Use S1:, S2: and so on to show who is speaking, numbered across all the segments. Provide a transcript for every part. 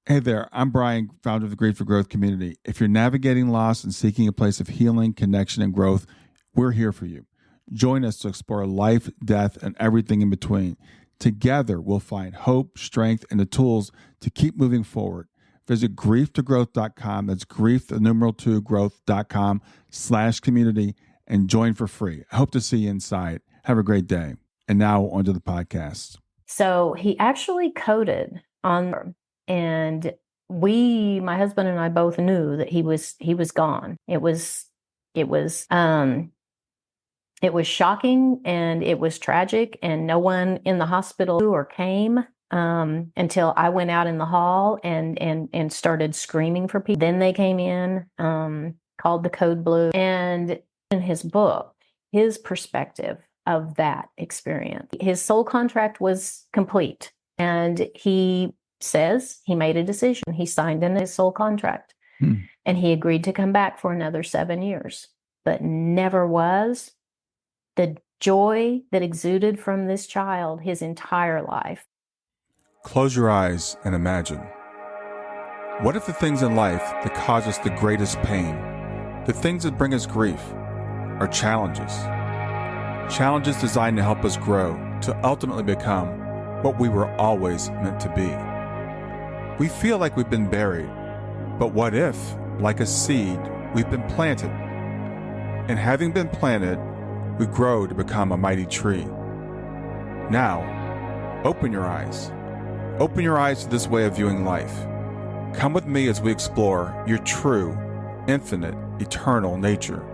S1: Hey there, I'm Brian, founder of the Grief for Growth community. If you're navigating loss and seeking a place of healing, connection, and growth, we're here for you. Join us to explore life, death, and everything in between. Together, we'll find hope, strength, and the tools to keep moving forward. Visit grieftogrowth.com. That's grief, the numeral 2, growth.com/community, and join for free. I hope to see you inside. Have a great day. And now onto the podcast.
S2: So he actually coded on, and my husband and I both knew that he was gone. It was shocking and it was tragic, and no one in the hospital knew or came until I went out in the hall and started screaming for people. Then they came in, called the code blue, and in his book, his perspective of that experience. His soul contract was complete, and he says he made a decision. He signed in his soul contract, and he agreed to come back for another 7 years, but never was. The joy that exuded from this child his entire life.
S1: Close your eyes and imagine. What if the things in life that cause us the greatest pain, the things that bring us grief, are challenges? Challenges designed to help us grow, to ultimately become what we were always meant to be. We feel like we've been buried, but what if, like a seed, we've been planted? And having been planted, we grow to become a mighty tree. Now, open your eyes. Open your eyes to this way of viewing life. Come with me as we explore your true, infinite, eternal nature.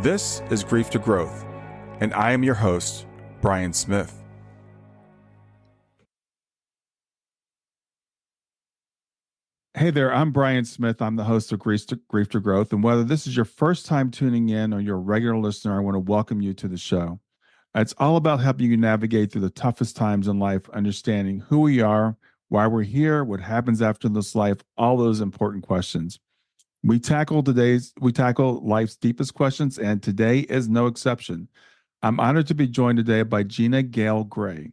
S1: This is Grief to Growth, and I am your host, Brian Smith. Hey there, I'm Brian Smith. I'm the host of Grief to Growth, and whether this is your first time tuning in or you're a regular listener, I want to welcome you to the show. It's all about helping you navigate through the toughest times in life, understanding who we are, why we're here, what happens after this life, all those important questions. We tackle life's deepest questions, and today is no exception. I'm honored to be joined today by Gina Gayle Gray.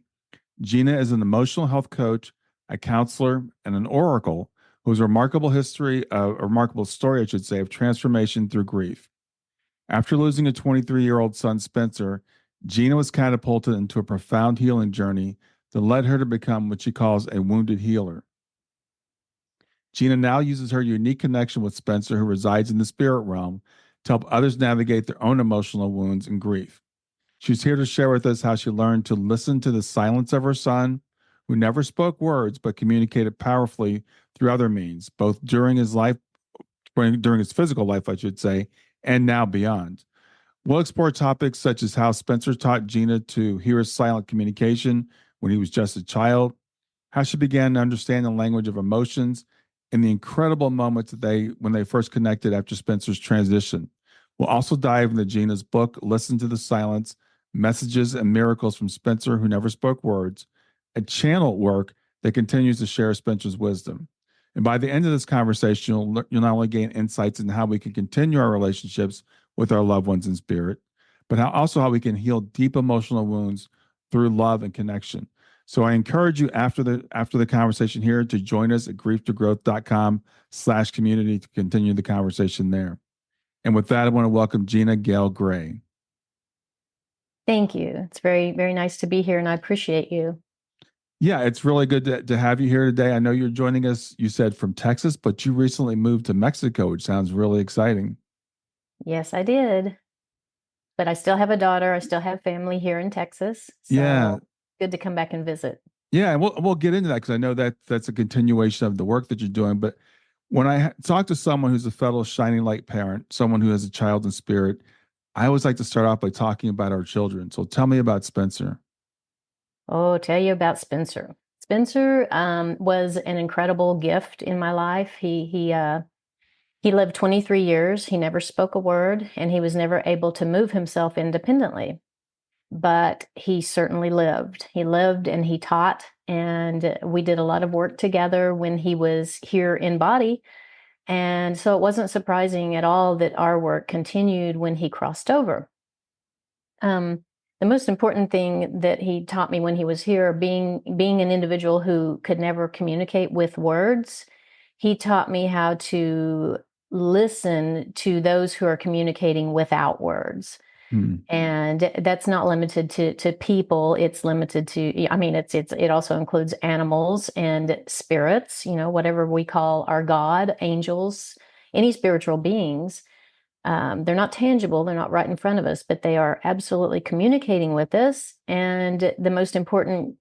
S1: Gina is an emotional health coach, a counselor, and an oracle who has a remarkable story, I should say, of transformation through grief. After losing a 23-year-old son, Spencer, Gina was catapulted into a profound healing journey that led her to become what she calls a wounded healer. Gina now uses her unique connection with Spencer, who resides in the spirit realm, to help others navigate their own emotional wounds and grief. She's here to share with us how she learned to listen to the silence of her son, who never spoke words but communicated powerfully through other means, both during his physical life, I should say, and now beyond. We'll explore topics such as how Spencer taught Gina to hear his silent communication when he was just a child, how she began to understand the language of emotions, and the incredible moments when they first connected after Spencer's transition. We'll also dive into Gina's book, Listen to the Silence, Messages and Miracles from Spencer Who Never Spoke Words, a channel work that continues to share Spencer's wisdom. And by the end of this conversation, you'll not only gain insights into how we can continue our relationships with our loved ones in spirit, but how we can heal deep emotional wounds through love and connection. So I encourage you after the conversation here to join us at grieftogrowth.com/community to continue the conversation there. And with that, I want to welcome Gina Gayle Gray.
S2: Thank you. It's very, very nice to be here, and I appreciate you.
S1: Yeah, it's really good to have you here today. I know you're joining us, you said, from Texas, but you recently moved to Mexico, which sounds really exciting.
S2: Yes, I did. But I still have a daughter. I still have family here in Texas. So
S1: yeah.
S2: Good to come back and visit.
S1: Yeah, and we'll get into that because I know that that's a continuation of the work that you're doing. But when I talk to someone who's a fellow shining light parent, someone who has a child in spirit, I always like to start off by talking about our children. So tell me about Spencer.
S2: Oh, tell you about Spencer. Spencer was an incredible gift in my life. He lived 23 years. He never spoke a word, and he was never able to move himself independently. But he certainly lived. He lived and he taught, and we did a lot of work together when he was here in body. And so it wasn't surprising at all that our work continued when he crossed over. the most important thing that he taught me when he was here, being an individual who could never communicate with words, he taught me how to listen to those who are communicating without words.
S1: Mm.
S2: And that's not limited to people. It's limited to, I mean, it also includes animals and spirits, whatever we call our God, angels, any spiritual beings. They're not tangible, they're not right in front of us, but they are absolutely communicating with us. And the most important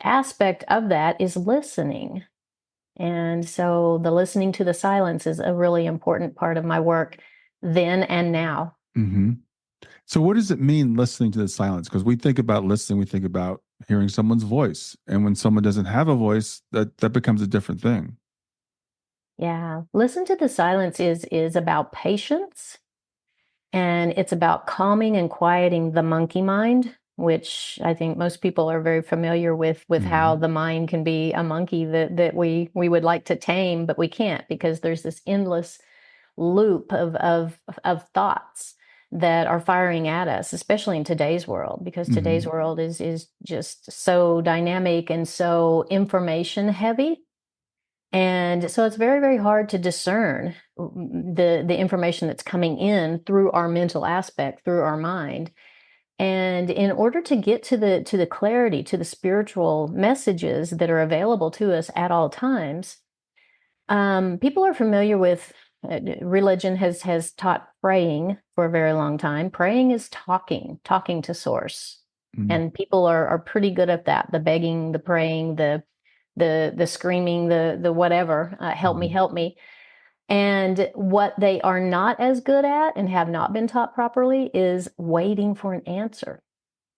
S2: aspect of that is listening. And so the listening to the silence is a really important part of my work then and now.
S1: Hmm. So, what does it mean listening to the silence? Because we think about listening, we think about hearing someone's voice, and when someone doesn't have a voice, that becomes a different thing.
S2: Yeah. Listen to the silence is about patience, and it's about calming and quieting the monkey mind, which I think most people are very familiar with how
S1: Hmm.
S2: the mind can be a monkey that we would like to tame, but we can't because there's this endless loop of thoughts that are firing at us, especially in today's world, because today's
S1: Hmm.
S2: world is just so dynamic and so information heavy. And so it's very, very hard to discern the information that's coming in through our mental aspect, through our mind. And in order to get to the clarity, to the spiritual messages that are available to us at all times, people are familiar with religion has taught praying for a very long time. Praying is talking to source,
S1: Hmm.
S2: and people are pretty good at that. The begging, the praying, the screaming, the whatever, help me,
S1: Hmm.
S2: help me. And what they are not as good at and have not been taught properly is waiting for an answer.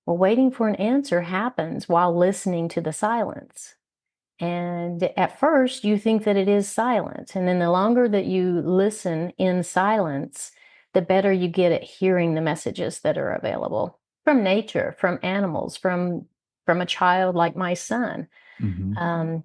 S2: Well, waiting for an answer happens while listening to the silence. And at first, you think that it is silent. And then the longer that you listen in silence, the better you get at hearing the messages that are available from nature, from animals, from a child like my son.
S1: Hmm.
S2: Um,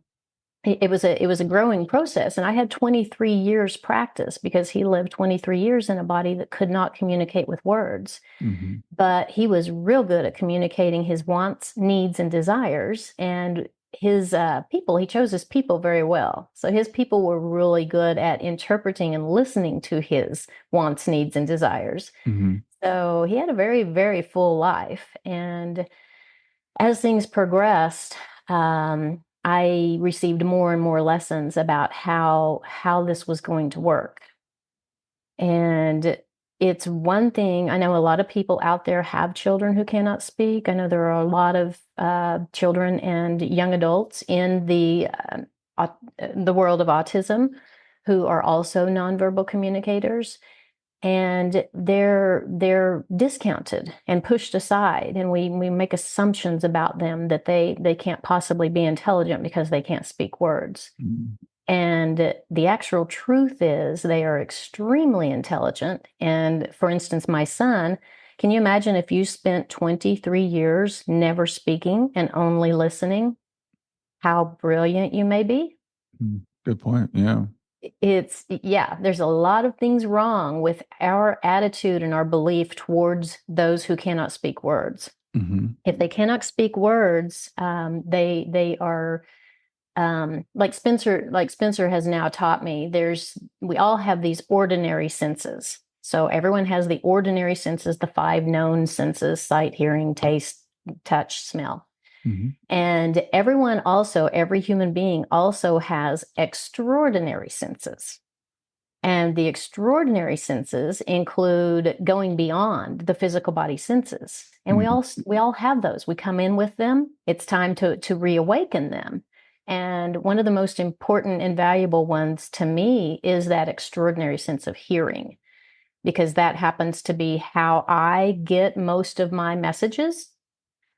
S2: it was a growing process, and I had 23 years practice because he lived 23 years in a body that could not communicate with words.
S1: Hmm.
S2: But he was real good at communicating his wants, needs, and desires. And his people, he chose his people very well. So his people were really good at interpreting and listening to his wants, needs, and desires.
S1: Hmm.
S2: So he had a very, very full life. And as things progressed, I received more and more lessons about how this was going to work. And it's one thing, I know a lot of people out there have children who cannot speak. I know there are a lot of children and young adults in the world of autism who are also nonverbal communicators, and they're discounted and pushed aside, and we make assumptions about them that they can't possibly be intelligent because they can't speak words.
S1: Hmm.
S2: And the actual truth is they are extremely intelligent. And for instance, my son, can you imagine if you spent 23 years never speaking and only listening, how brilliant you may be?
S1: Good point. Yeah.
S2: Yeah, there's a lot of things wrong with our attitude and our belief towards those who cannot speak words.
S1: Hmm.
S2: If they cannot speak words, they are like Spencer has now taught me, we all have these ordinary senses. So everyone has the ordinary senses, the five known senses: sight, hearing, taste, touch, smell.
S1: Hmm.
S2: And every human being also has extraordinary senses. And the extraordinary senses include going beyond the physical body senses. And we
S1: Hmm.
S2: all have those. We come in with them. It's time to reawaken them. And one of the most important and valuable ones to me is that extraordinary sense of hearing, because that happens to be how I get most of my messages,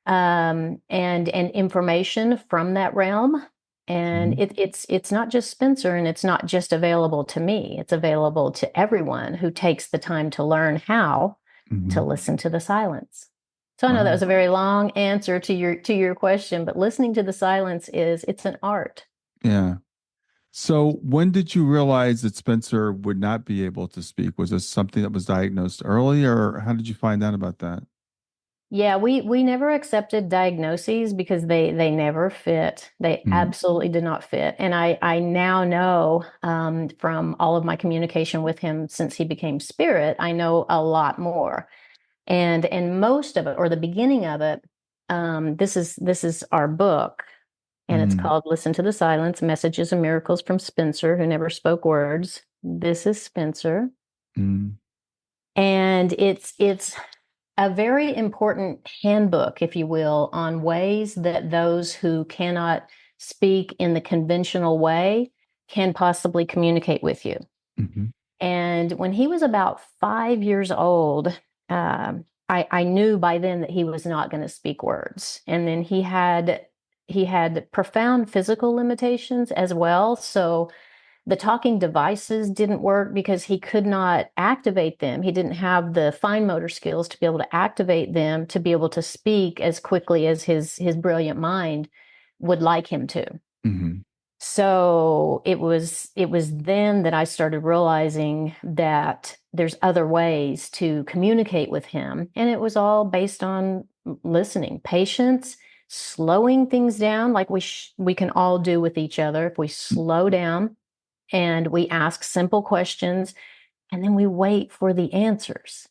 S2: and information from that realm. And
S1: Hmm.
S2: it's not just Spencer, and it's not just available to me. It's available to everyone who takes the time to learn how to
S1: Hmm.
S2: listen to the silence. So I know that
S1: Wow.
S2: was a very long answer to your question, but listening to the silence it's an art.
S1: Yeah. So, when did you realize that Spencer would not be able to speak? Was this something that was diagnosed early, or how did you find out about that?
S2: Yeah, we never accepted diagnoses because they never fit. They
S1: Mm,
S2: absolutely did not fit. And I now know from all of my communication with him since he became spirit, I know a lot more. And most of it, or the beginning of it, this is our book, and it's
S1: mm,
S2: called "Listen to the Silence: Messages and Miracles from Spencer, who never spoke words." This is Spencer,
S1: mm,
S2: and it's a very important handbook, if you will, on ways that those who cannot speak in the conventional way can possibly communicate with you.
S1: mhm,
S2: And when he was about 5 years old, I knew by then that he was not going to speak words. And then he had profound physical limitations as well. So the talking devices didn't work because he could not activate them. He didn't have the fine motor skills to be able to activate them to be able to speak as quickly as his brilliant mind would like him to.
S1: mhm,
S2: So it was then that I started realizing that there's other ways to communicate with him, and it was all based on listening, patience, slowing things down, like we can all do with each other if we slow down and we ask simple questions and then we wait for the answers.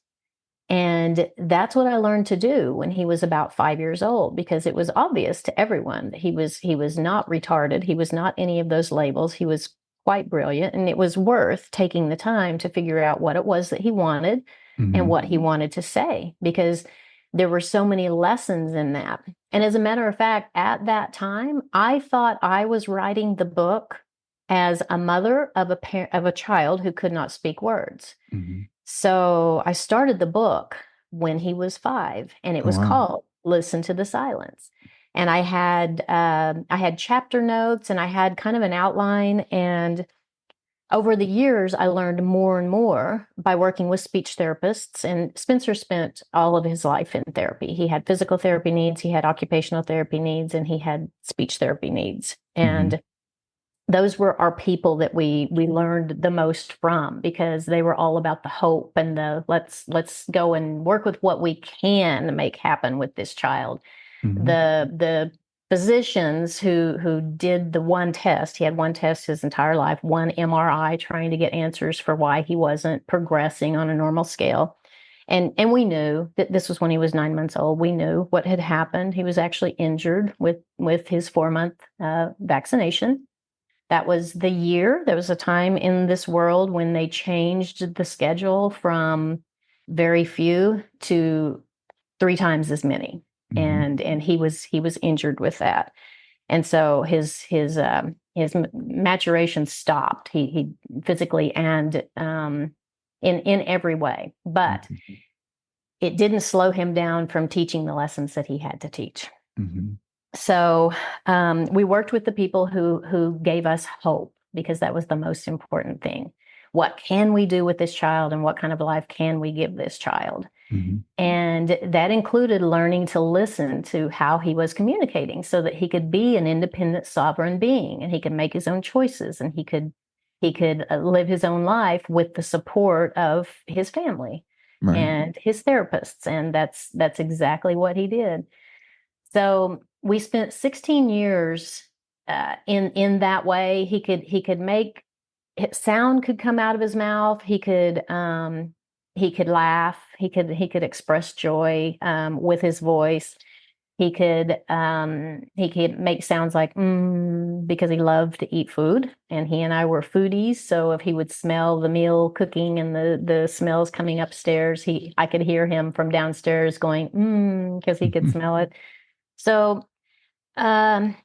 S2: And that's what I learned to do when he was about 5 years old, because it was obvious to everyone that he was not retarded. He was not any of those labels. He was quite brilliant, and it was worth taking the time to figure out what it was that he wanted and
S1: mhm,
S2: what he wanted to say, because there were so many lessons in that. And as a matter of fact, at that time, I thought I was writing the book as a mother of a child who could not speak words.
S1: mhm.
S2: So I started the book when he was 5, and it
S1: Oh,
S2: was
S1: wow.
S2: called "Listen to the Silence." And I had chapter notes, and I had kind of an outline. And over the years, I learned more and more by working with speech therapists. And Spencer spent all of his life in therapy. He had physical therapy needs, he had occupational therapy needs, and he had speech therapy needs.
S1: Mhm,
S2: And those were our people that we learned the most from, because they were all about the hope and the let's go and work with what we can make happen with this child.
S1: mhm,
S2: The physicians who did the one test, he had one test his entire life, one MRI, trying to get answers for why he wasn't progressing on a normal scale. And we knew that this was when he was 9 months old. We knew what had happened. He was actually injured with his 4-month vaccination. That was the year. There was a time in this world when they changed the schedule from very few to 3 times as many.
S1: mhm,
S2: And he was injured with that. And so his maturation stopped. He physically and in every way. But
S1: mhm,
S2: it didn't slow him down from teaching the lessons that he had to teach.
S1: mhm,
S2: So we worked with the people who gave us hope, because that was the most important thing. What can we do with this child, and what kind of life can we give this child?
S1: mhm,
S2: And that included learning to listen to how he was communicating, so that he could be an independent, sovereign being, and he could make his own choices, and he could live his own life with the support of his family
S1: right.
S2: and his therapists. And that's exactly what he did. So we spent 16 years in that way. He could make sound could come out of his mouth. He could laugh. He could express joy with his voice. He could make sounds like because he loved to eat food, and he and I were foodies. So if he would smell the meal cooking and the smells coming upstairs, I could hear him from downstairs going because he could smell it. So um,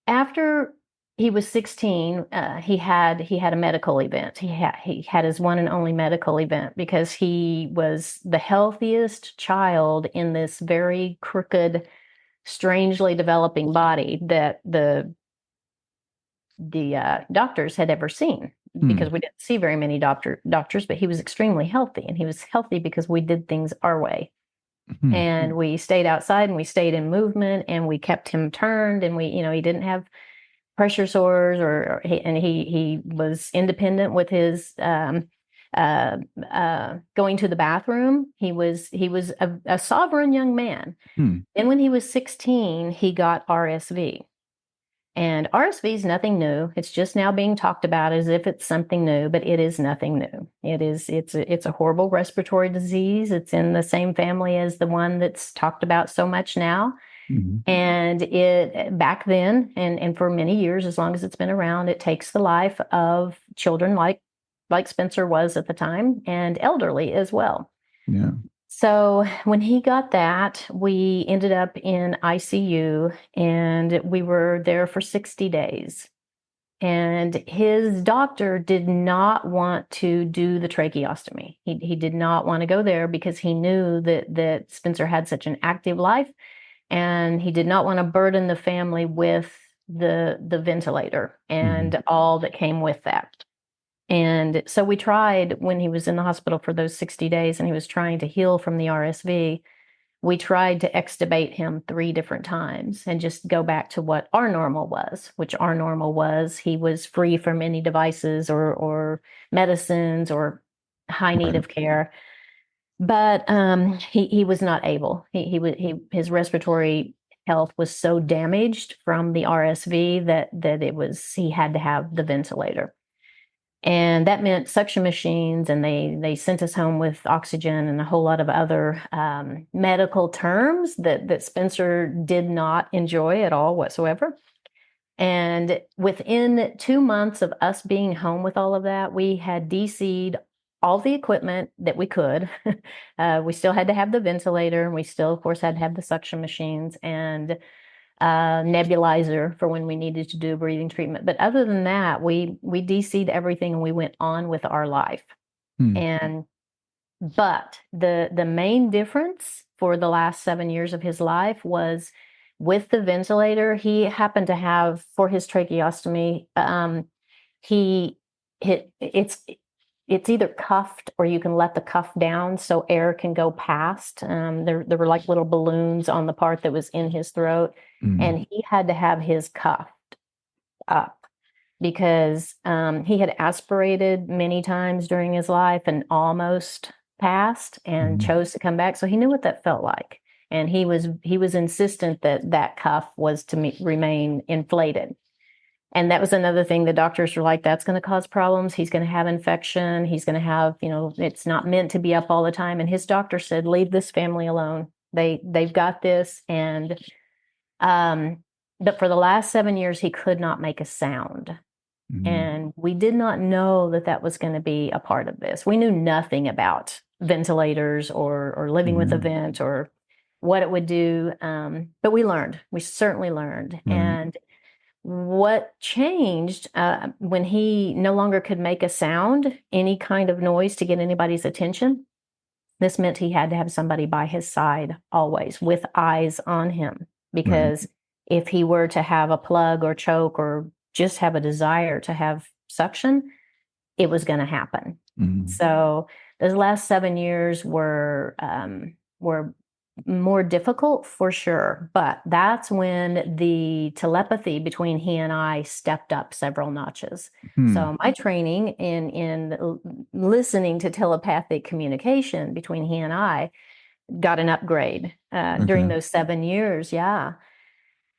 S2: after he was 16, he had a medical event. He had his one and only medical event, because he was the healthiest child in this very crooked, strangely developing body that the doctors had ever seen. Because
S1: Mm,
S2: we didn't see very many doctors, but he was extremely healthy, and he was healthy because we did things our way.
S1: mhm,
S2: And we stayed outside, and we stayed in movement, and we kept him turned, and he didn't have pressure sores, and he was independent with his going to the bathroom. He was a sovereign young man.
S1: Hmm.
S2: Then when he was 16, he got RSV. And RSV is nothing new. It's just now being talked about as if it's something new, but it is nothing new. It's a horrible respiratory disease. It's in the same family as the one that's talked about so much now.
S1: Mm-hmm.
S2: And it back then and for many years, as long as it's been around, it takes the life of children like Spencer was at the time, and elderly as well.
S1: Yeah.
S2: So when he got that, we ended up in ICU, and we were there for 60 days. And his doctor did not want to do the tracheostomy. He did not want to go there because he knew that Spencer had such an active life, and he did not want to burden the family with the ventilator and all that came with that. And so we tried, when he was in the hospital for those 60 days and he was trying to heal from the RSV, we tried to extubate him 3 different times and just go back to what our normal was, which our normal was he was free from any devices or medicines or high need
S1: Right.
S2: of care. But he was not able. His respiratory health was so damaged from the RSV that he had to have the ventilator. And that meant suction machines, and they sent us home with oxygen and a whole lot of other medical terms that Spencer did not enjoy at all whatsoever. And within 2 months of us being home with all of that, we had DC'd all the equipment that we could. We still had to have the ventilator, and we still, of course, had to have the suction machines and nebulizer for when we needed to do breathing treatment. But other than that, we DC'd everything and we went on with our life. And but the main difference for the last 7 years of his life was with the ventilator. He happened to have, for his tracheostomy, he hit it's either cuffed or you can let the cuff down so air can go past. There were like little balloons on the part that was in his throat, and he had to have his cuffed up because he had aspirated many times during his life and almost passed and chose to come back. So he knew what that felt like, and he was insistent that cuff was to remain inflated. And that was another thing. The doctors were like, that's going to cause problems. He's going to have infection. He's going to have, it's not meant to be up all the time. And his doctor said, leave this family alone. They've got this. And, but for the last 7 years, he could not make a sound. And we did not know that was going to be a part of this. We knew nothing about ventilators or living with a vent or what it would do. But we learned. We certainly learned.
S1: Right.
S2: And what changed when he no longer could make a sound, any kind of noise to get anybody's attention, this meant he had to have somebody by his side always with eyes on him. Because if he were to have a plug or choke or just have a desire to have suction, it was going to happen. So those last 7 years were more difficult for sure, but that's when the telepathy between he and I stepped up several notches. So my training in listening to telepathic communication between he and I got an upgrade during those 7 years. Yeah.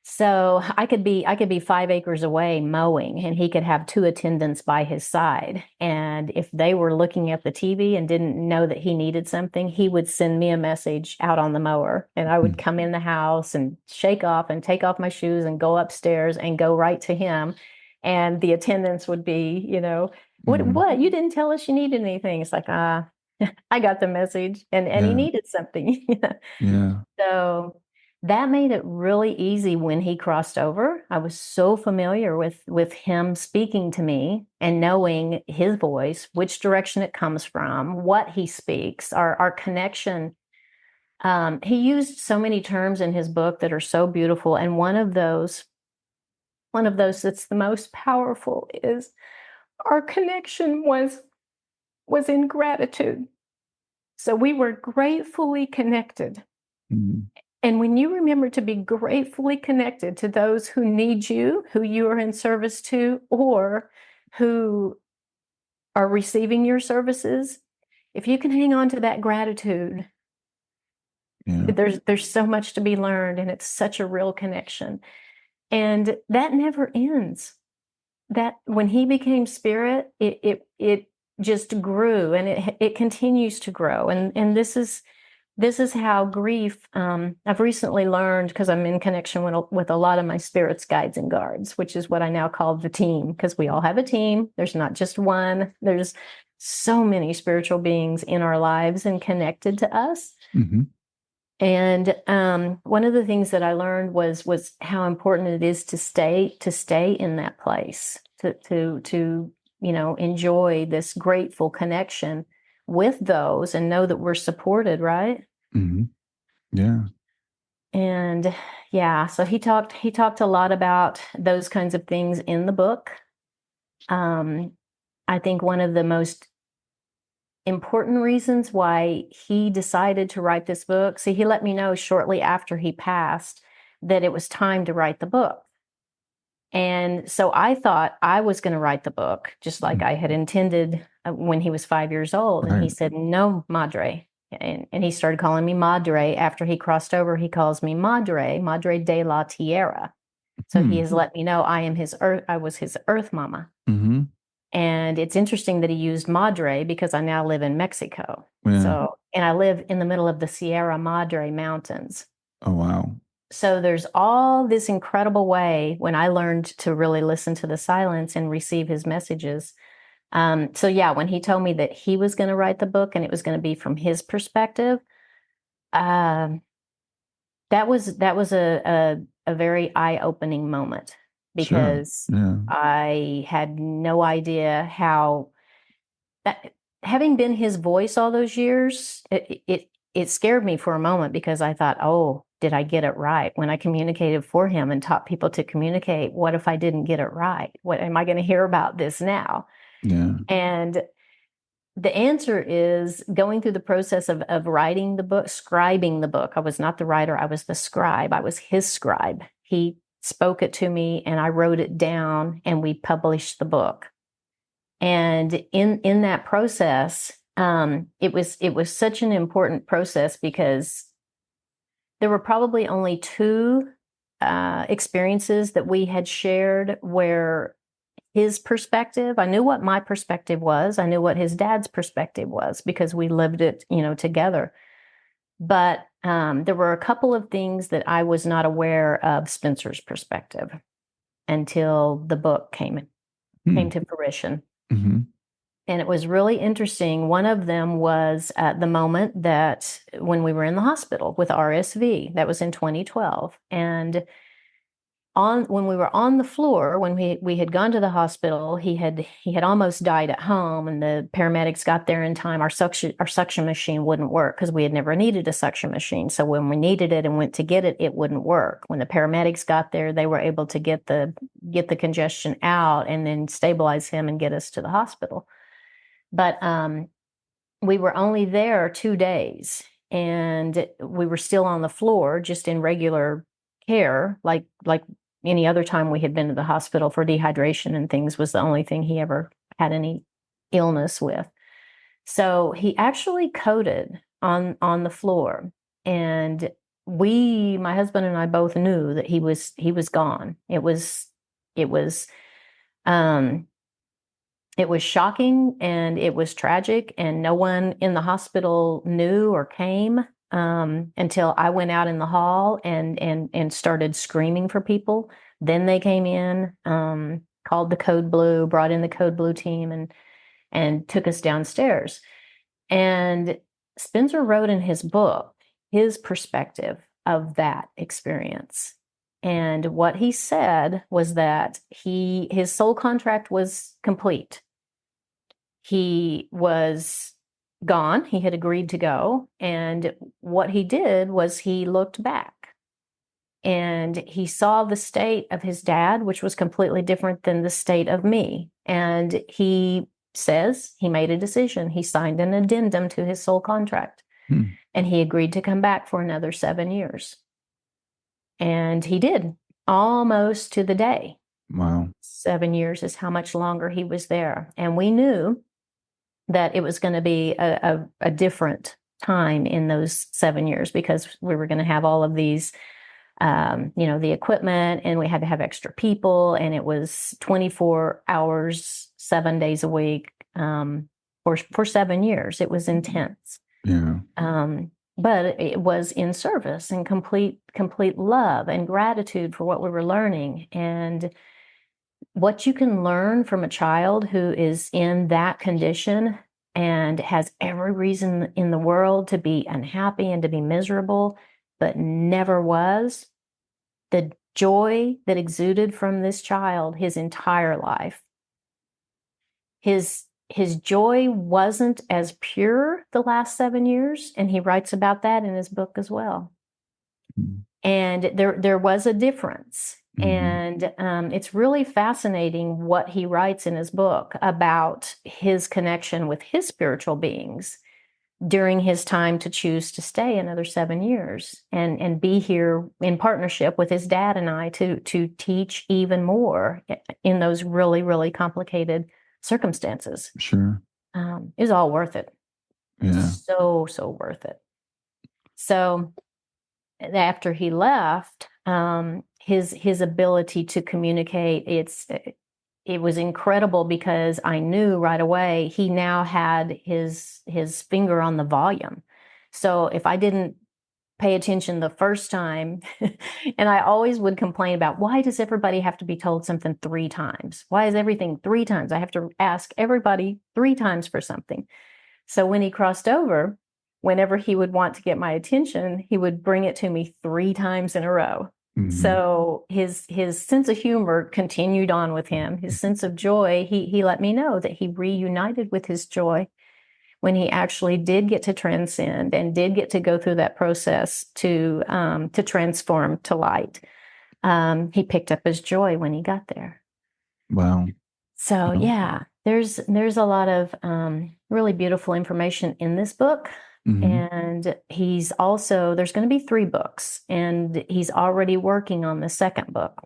S2: So I could be 5 acres away mowing, and he could have 2 attendants by his side. And if they were looking at the TV and didn't know that he needed something, he would send me a message out on the mower, and I would come in the house and shake off and take off my shoes and go upstairs and go right to him. And the attendants would be, what? You didn't tell us you needed anything. It's like, I got the message, and he needed something.
S1: Yeah.
S2: So that made it really easy when he crossed over. I was so familiar with him speaking to me and knowing his voice, which direction it comes from, what he speaks, our connection. He used so many terms in his book that are so beautiful. And one of those that's the most powerful is our connection was in gratitude. So we were gratefully connected. And when you remember to be gratefully connected to those who need you, who you are in service to, or who are receiving your services, if you can hang on to that gratitude,
S1: Yeah.
S2: there's so much to be learned, and it's such a real connection. And that never ends. That when he became spirit, it just grew, and it continues to grow. And this is how grief, I've recently learned, because I'm in connection with a lot of my spirits, guides, and guards, which is what I now call the team, because we all have a team. There's not just one. There's so many spiritual beings in our lives and connected to us.
S1: Mm-hmm.
S2: And one of the things that I learned was how important it is to stay in that place, to enjoy this grateful connection with those and know that we're supported, right?
S1: Mm-hmm. Yeah.
S2: And yeah, so he talked a lot about those kinds of things in the book. I think one of the most important reasons why he decided to write this book. See, he let me know shortly after he passed that it was time to write the book. And so I thought I was going to write the book, just like I had intended when he was 5 years old. And he
S1: Right.
S2: said, "No, Madre." And he started calling me Madre. After he crossed over, he calls me Madre, Madre de la Tierra. So he has let me know I was his earth mama.
S1: Mm-hmm.
S2: And it's interesting that he used Madre, because I now live in Mexico.
S1: Yeah.
S2: And I live in the middle of the Sierra Madre Mountains.
S1: Oh, wow.
S2: So there's all this incredible way when I learned to really listen to the silence and receive his messages. So yeah, when he told me that he was going to write the book and it was going to be from his perspective, um, that was a very eye-opening moment,
S1: Sure.
S2: because
S1: Yeah.
S2: I had no idea how that, having been his voice all those years, it scared me for a moment, because I thought, oh, did I get it right? When I communicated for him and taught people to communicate, what if I didn't get it right? What am I going to hear about this now?
S1: Yeah.
S2: And the answer is going through the process of writing the book, scribing the book. I was not the writer, I was the scribe. I was his scribe. He spoke it to me and I wrote it down and we published the book. And in that process, it was such an important process, because there were probably only two experiences that we had shared where his perspective, I knew what my perspective was, I knew what his dad's perspective was, because we lived it, together. But there were a couple of things that I was not aware of Spencer's perspective until the book came to fruition.
S1: Mm-hmm.
S2: And it was really interesting. One of them was at the moment that when we were in the hospital with RSV, that was in 2012. And when we were on the floor, when we had gone to the hospital, he had almost died at home, and the paramedics got there in time. Our suction machine wouldn't work, because we had never needed a suction machine. So when we needed it and went to get it, it wouldn't work. When the paramedics got there, they were able to get the congestion out and then stabilize him and get us to the hospital. But we were only there 2 days, and we were still on the floor, just in regular care, like any other time we had been to the hospital for dehydration and things. Was the only thing he ever had any illness with. So he actually coded on the floor, and my husband and I both knew that he was gone. It was um it was shocking and it was tragic, and no one in the hospital knew or came until I went out in the hall and started screaming for people. Then they came in, called the Code Blue, brought in the Code Blue team, and took us downstairs. And Spencer wrote in his book his perspective of that experience. And what he said was that his soul contract was complete. He was gone. He had agreed to go. And what he did was he looked back and he saw the state of his dad, which was completely different than the state of me. And he says he made a decision. He signed an addendum to his soul contract, and he agreed to come back for another 7 years. And he did, almost to the day.
S1: Wow.
S2: 7 years is how much longer he was there. And we knew that it was going to be a different time in those 7 years, because we were going to have all of these, the equipment, and we had to have extra people, and it was 24 hours, 7 days a week, for 7 years. It was intense.
S1: Yeah.
S2: But it was in service and complete love and gratitude for what we were learning. And what you can learn from a child who is in that condition and has every reason in the world to be unhappy and to be miserable, but never was, the joy that exuded from this child his entire life. His joy wasn't as pure the last 7 years, and he writes about that in his book as well. Mm-hmm. And there was a difference. Mm-hmm. And it's really fascinating what he writes in his book about his connection with his spiritual beings during his time to choose to stay another 7 years and be here in partnership with his dad and I to teach even more in those really, really complicated circumstances.
S1: Sure.
S2: It was all worth it.
S1: Yeah.
S2: So worth it. So after he left, his ability to communicate, it was incredible, because I knew right away he now had his finger on the volume. So if I didn't pay attention the first time, and I always would complain about, why does everybody have to be told something 3 times? Why is everything 3 times? I have to ask everybody 3 times for something. So when he crossed over, whenever he would want to get my attention, he would bring it to me 3 times in a row. Mm-hmm. So his sense of humor continued on with him. His sense of joy, he let me know that he reunited with his joy when he actually did get to transcend and did get to go through that process to transform to light. He picked up his joy when he got there.
S1: Wow.
S2: So yeah, there's a lot of really beautiful information in this book. Mm-hmm. And there's going to be 3 books, and he's already working on the second book.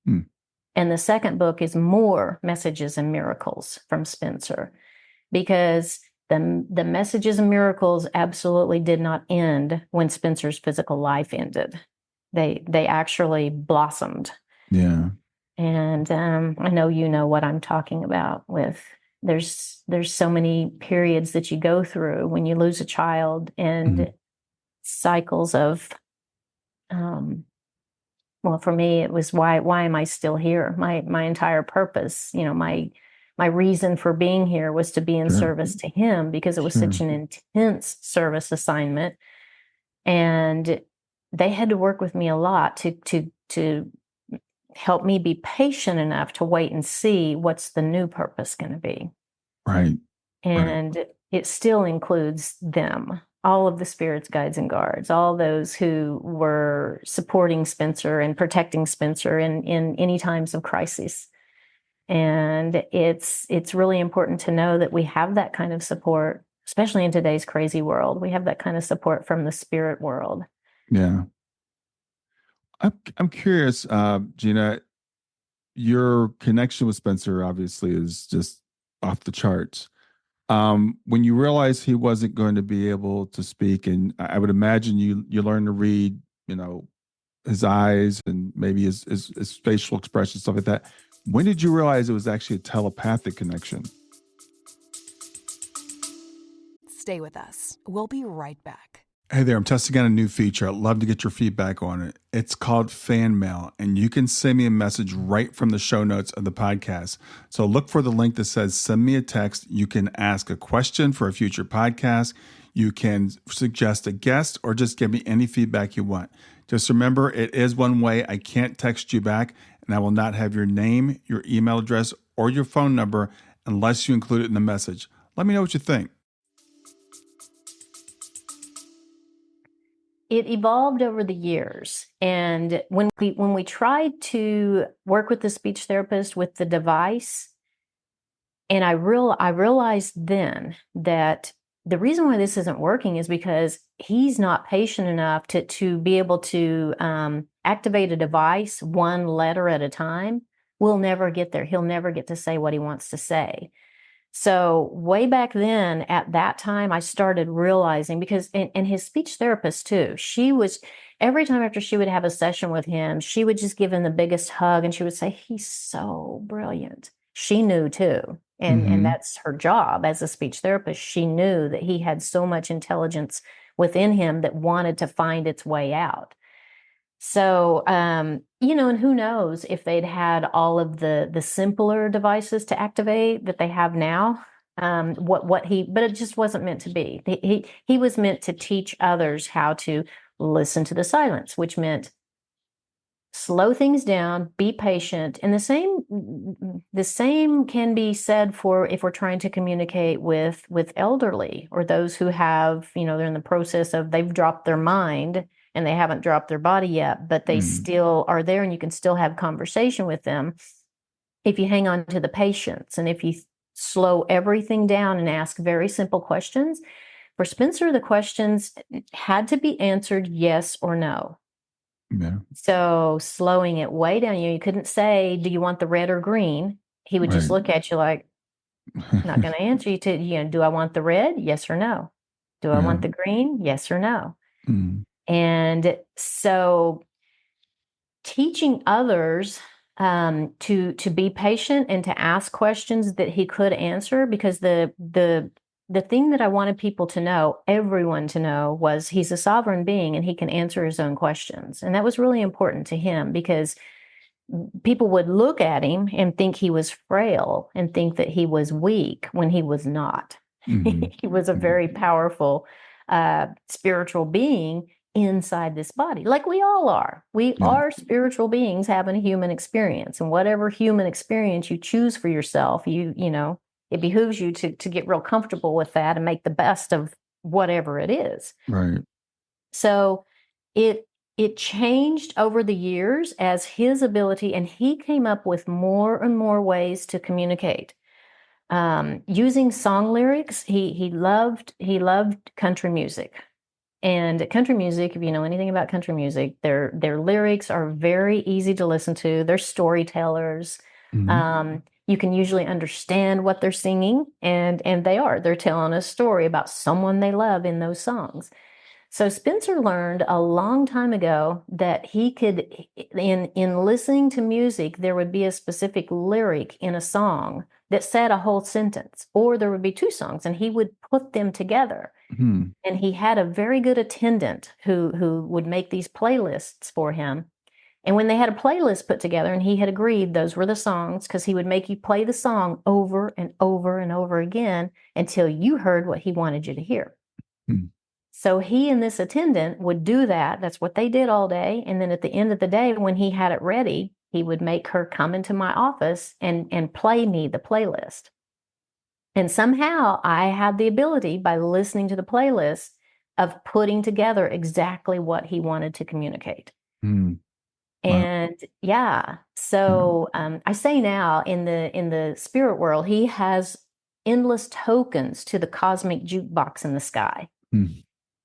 S2: Mm. And the second book is more messages and miracles from Spencer, because the messages and miracles absolutely did not end when Spencer's physical life ended. They actually blossomed. Yeah. And I know you know what I'm talking about with there's so many periods that you go through when you lose a child, and mm-hmm. cycles of well, for me it was why am I still here? My entire purpose, my reason for being here was to be in service to him, because it was such an intense service assignment, and they had to work with me a lot to help me be patient enough to wait and see what's the new purpose going to be.
S1: Right.
S2: And it still includes them, all of the spirits, guides, and guards, all those who were supporting Spencer and protecting Spencer in any times of crisis. And it's really important to know that we have that kind of support, especially in today's crazy world. We have that kind of support from the spirit world.
S1: Yeah. I'm curious, Gina, your connection with Spencer obviously is just off the charts. When you realized he wasn't going to be able to speak, and I would imagine you learned to read, his eyes and maybe his facial expressions, stuff like that. When did you realize it was actually a telepathic connection?
S3: Stay with us. We'll be right back.
S1: Hey there, I'm testing out a new feature. I'd love to get your feedback on it. It's called Fan Mail, and you can send me a message right from the show notes of the podcast. So look for the link that says send me a text. You can ask a question for a future podcast. You can suggest a guest or just give me any feedback you want. Just remember, it is one way. I can't text you back, and I will not have your name, your email address, or your phone number unless you include it in the message. Let me know what you think.
S2: It evolved over the years. And when we tried to work with the speech therapist with the device, and I realized then that the reason why this isn't working is because he's not patient enough to be able to activate a device 1 letter at a time. We'll never get there. He'll never get to say what he wants to say. So way back then, at that time, I started realizing, because, and his speech therapist too, she was, every time after she would have a session with him, she would just give him the biggest hug and she would say, he's so brilliant. She knew too. And that's her job as a speech therapist. She knew that he had so much intelligence within him that wanted to find its way out. So, you know, and who knows if they'd had all of the simpler devices to activate that they have now, but it just wasn't meant to be. He was meant to teach others how to listen to the silence, which meant slow things down, be patient. And the same can be said for if we're trying to communicate with elderly or those who have, you know, they're in the process of, they've dropped their mind and they haven't dropped their body yet, but they still are there and you can still have conversation with them if you hang on to the patience and if you slow everything down and ask very simple questions. For Spencer, the questions had to be answered yes or no.
S1: Yeah.
S2: So slowing it way down, you couldn't say, do you want the red or green? He would just
S1: Right.
S2: look at you like, not going to answer you to, you know, do I want the red? Yes or no? Do I
S1: Yeah.
S2: want the green? Yes or no?
S1: Mm.
S2: And so teaching others to be patient and to ask questions that he could answer, because the thing that I wanted people to know, everyone to know, was he's a sovereign being and he can answer his own questions. And that was really important to him because people would look at him and think he was frail and think that he was weak when he was not. He was a very powerful spiritual being inside this body, like we all are. We
S1: Yeah.
S2: are spiritual beings having a human experience, and whatever human experience you choose for yourself, you know, it behooves you to get real comfortable with that and make the best of whatever it is.
S1: Right.
S2: So it changed over the years as his ability, and he came up with more and more ways to communicate. Using song lyrics, he loved country music. And country music, if you know anything about country music, their lyrics are very easy to listen to. They're storytellers. You can usually understand what they're singing, and they're telling a story about someone they love in those songs. So Spencer learned a long time ago that he could, in listening to music, there would be a specific lyric in a song that said a whole sentence, or there would be two songs, and he would put them together. And he had a very good attendant who would make these playlists for him. And when they had a playlist put together and he had agreed those were the songs, because he would make you play the song over and over and over again until you heard what he wanted you to hear. So he and this attendant would do that. That's what they did all day. And then at the end of the day, when he had it ready, he would make her come into my office and play me the playlist. And somehow I had the ability, by listening to the playlist, of putting together exactly what he wanted to communicate.
S1: Wow.
S2: And yeah, so I say now in the spirit world, he has endless tokens to the cosmic jukebox in the sky.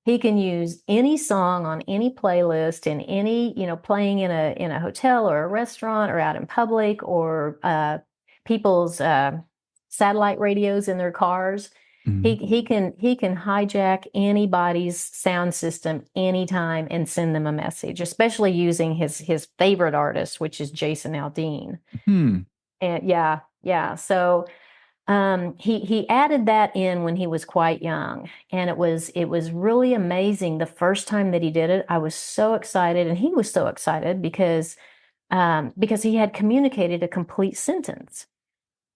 S2: He can use any song on any playlist in any, you know, playing in a hotel or a restaurant or out in public, or people's satellite radios in their cars. He can hijack anybody's sound system anytime and send them a message, especially using his favorite artist, which is Jason Aldean. And yeah. So he added that in when he was quite young, and it was really amazing. The first time that he did it, I was so excited, and he was so excited because he had communicated a complete sentence,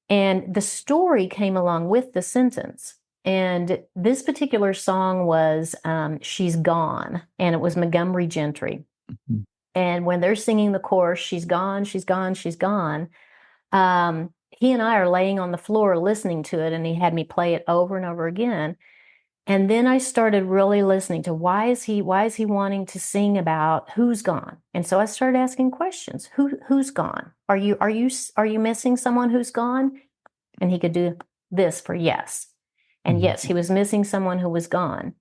S2: and the story came along with the sentence. And this particular song was "She's Gone," and it was Montgomery Gentry. And when they're singing the chorus, "She's gone, she's gone, she's gone," he and I are laying on the floor listening to it, and he had me play it over and over again. And then I started really listening to why is he wanting to sing about who's gone? And so I started asking questions. Who's gone? Are you missing someone who's gone? And he could do this for yes. And yes, he was missing someone who was gone.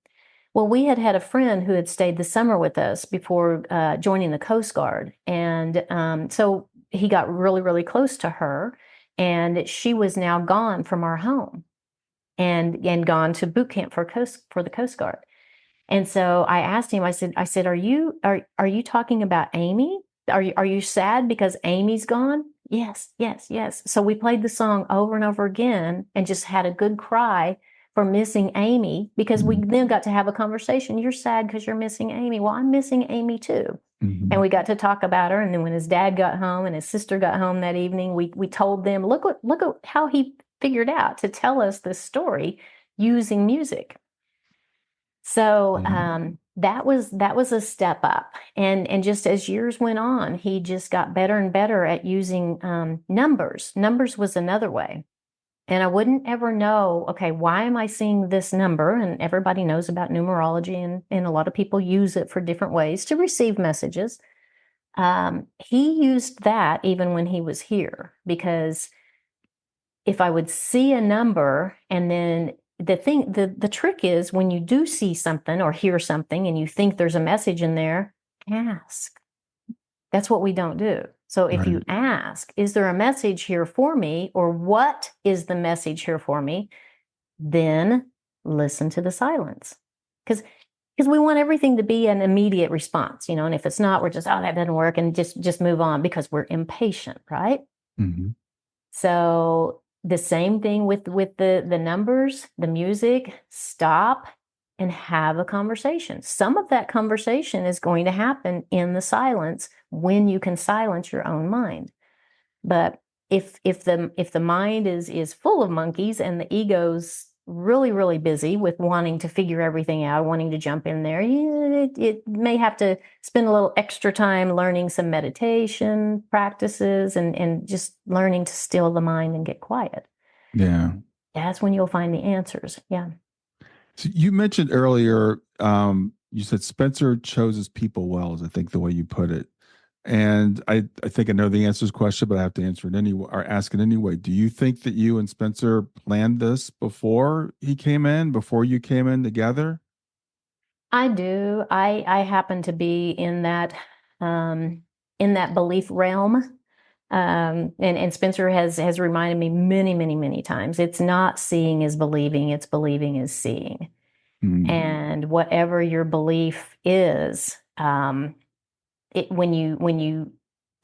S2: Well, we had a friend who had stayed the summer with us before joining the Coast Guard. And so he got really, really close to her. And she was now gone from our home and gone to boot camp for the Coast Guard. And so I asked him, I said, are you talking about Amy? Are you sad because Amy's gone? Yes, yes, yes. So we played the song over and over again and just had a good cry for missing Amy, because we then got to have a conversation. You're sad because you're missing Amy. Well, I'm missing Amy too. And we got to talk about her. And then when his dad got home and his sister got home that evening, we told them, look at how he figured out to tell us this story using music. So that was a step up. And just as years went on, he just got better and better at using numbers. Numbers was another way. And I wouldn't ever know, okay, why am I seeing this number? And everybody knows about numerology, and a lot of people use it for different ways to receive messages. He used that even when he was here, because if I would see a number, and then the trick is, when you do see something or hear something and you think there's a message in there, ask. That's what we don't do. So if you ask, is there a message here for me, or what is the message here for me? Then listen to the silence. Because we want everything to be an immediate response, and if it's not, we're just, oh, that doesn't work, and just move on, because we're impatient, right? So the same thing with the numbers, the music. Stop and have a conversation. Some of that conversation is going to happen in the silence, when you can silence your own mind. But if the mind is full of monkeys and the ego's really, really busy with wanting to figure everything out, wanting to jump in there, it may have to spend a little extra time learning some meditation practices and just learning to still the mind and get quiet.
S1: Yeah.
S2: That's when you'll find the answers. Yeah.
S1: So you mentioned earlier, you said Spencer chose his people well, is I think the way you put it. And I think I know the answer to this question, but I have to answer it anyway, or ask it anyway. Do you think that you and Spencer planned this before you came in together?
S2: I do. I happen to be in that belief realm. And Spencer has reminded me many, many, many times, it's not seeing is believing, it's believing is seeing. And whatever your belief is, when you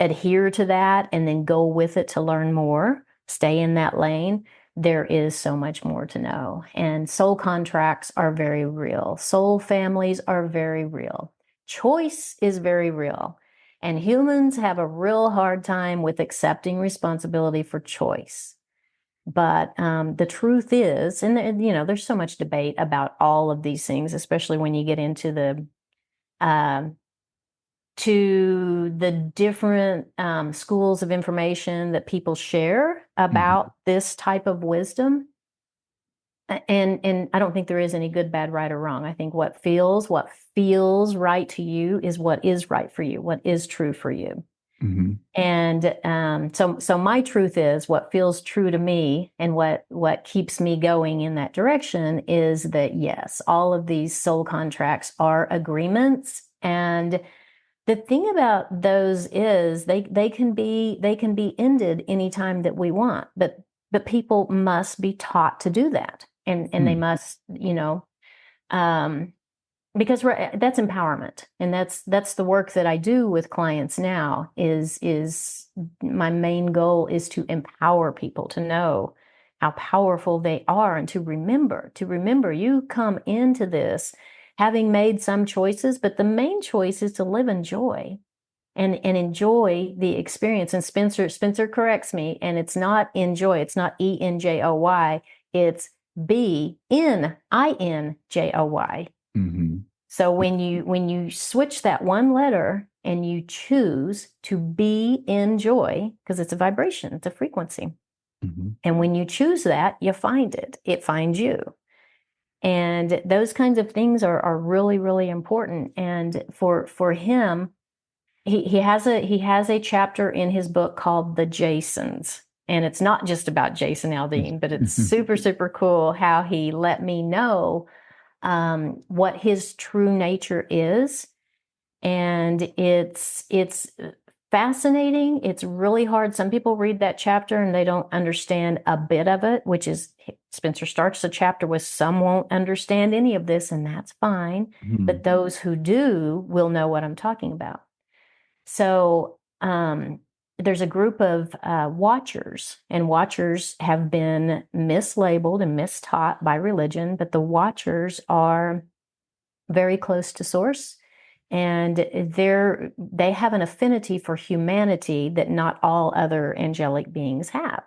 S2: adhere to that and then go with it to learn more, stay in that lane, there is so much more to know. And soul contracts are very real. Soul families are very real. Choice is very real. And humans have a real hard time with accepting responsibility for choice. But the truth is, and there's so much debate about all of these things, especially when you get into the different schools of information that people share about this type of wisdom. And I don't think there is any good, bad, right, or wrong. I think what feels right to you is what is right for you, what is true for you. And so my truth is, what feels true to me and what keeps me going in that direction is that, yes, all of these soul contracts are agreements. And the thing about those is they can be ended anytime that we want, but people must be taught to do that, and they must, because that's empowerment, and that's the work that I do with clients now. Is my main goal is to empower people to know how powerful they are, and to remember you come into this having made some choices, but the main choice is to live in joy and enjoy the experience. And Spencer corrects me, and it's not enjoy, it's not ENJOY, it's BNINJOY. So when you switch that one letter and you choose to be in joy, because it's a vibration, it's a frequency. And when you choose that, you find it. It finds you. And those kinds of things are really, really important. And for him, he has a chapter in his book called The Jasons. And it's not just about Jason Aldean, but it's super, super cool how he let me know what his true nature is. And it's fascinating. It's really hard. Some people read that chapter and they don't understand a bit of it, which is Spencer starts the chapter with some won't understand any of this, and that's fine. But those who do will know what I'm talking about. So there's a group of watchers, and watchers have been mislabeled and mistaught by religion, but the watchers are very close to source, and they have an affinity for humanity that not all other angelic beings have.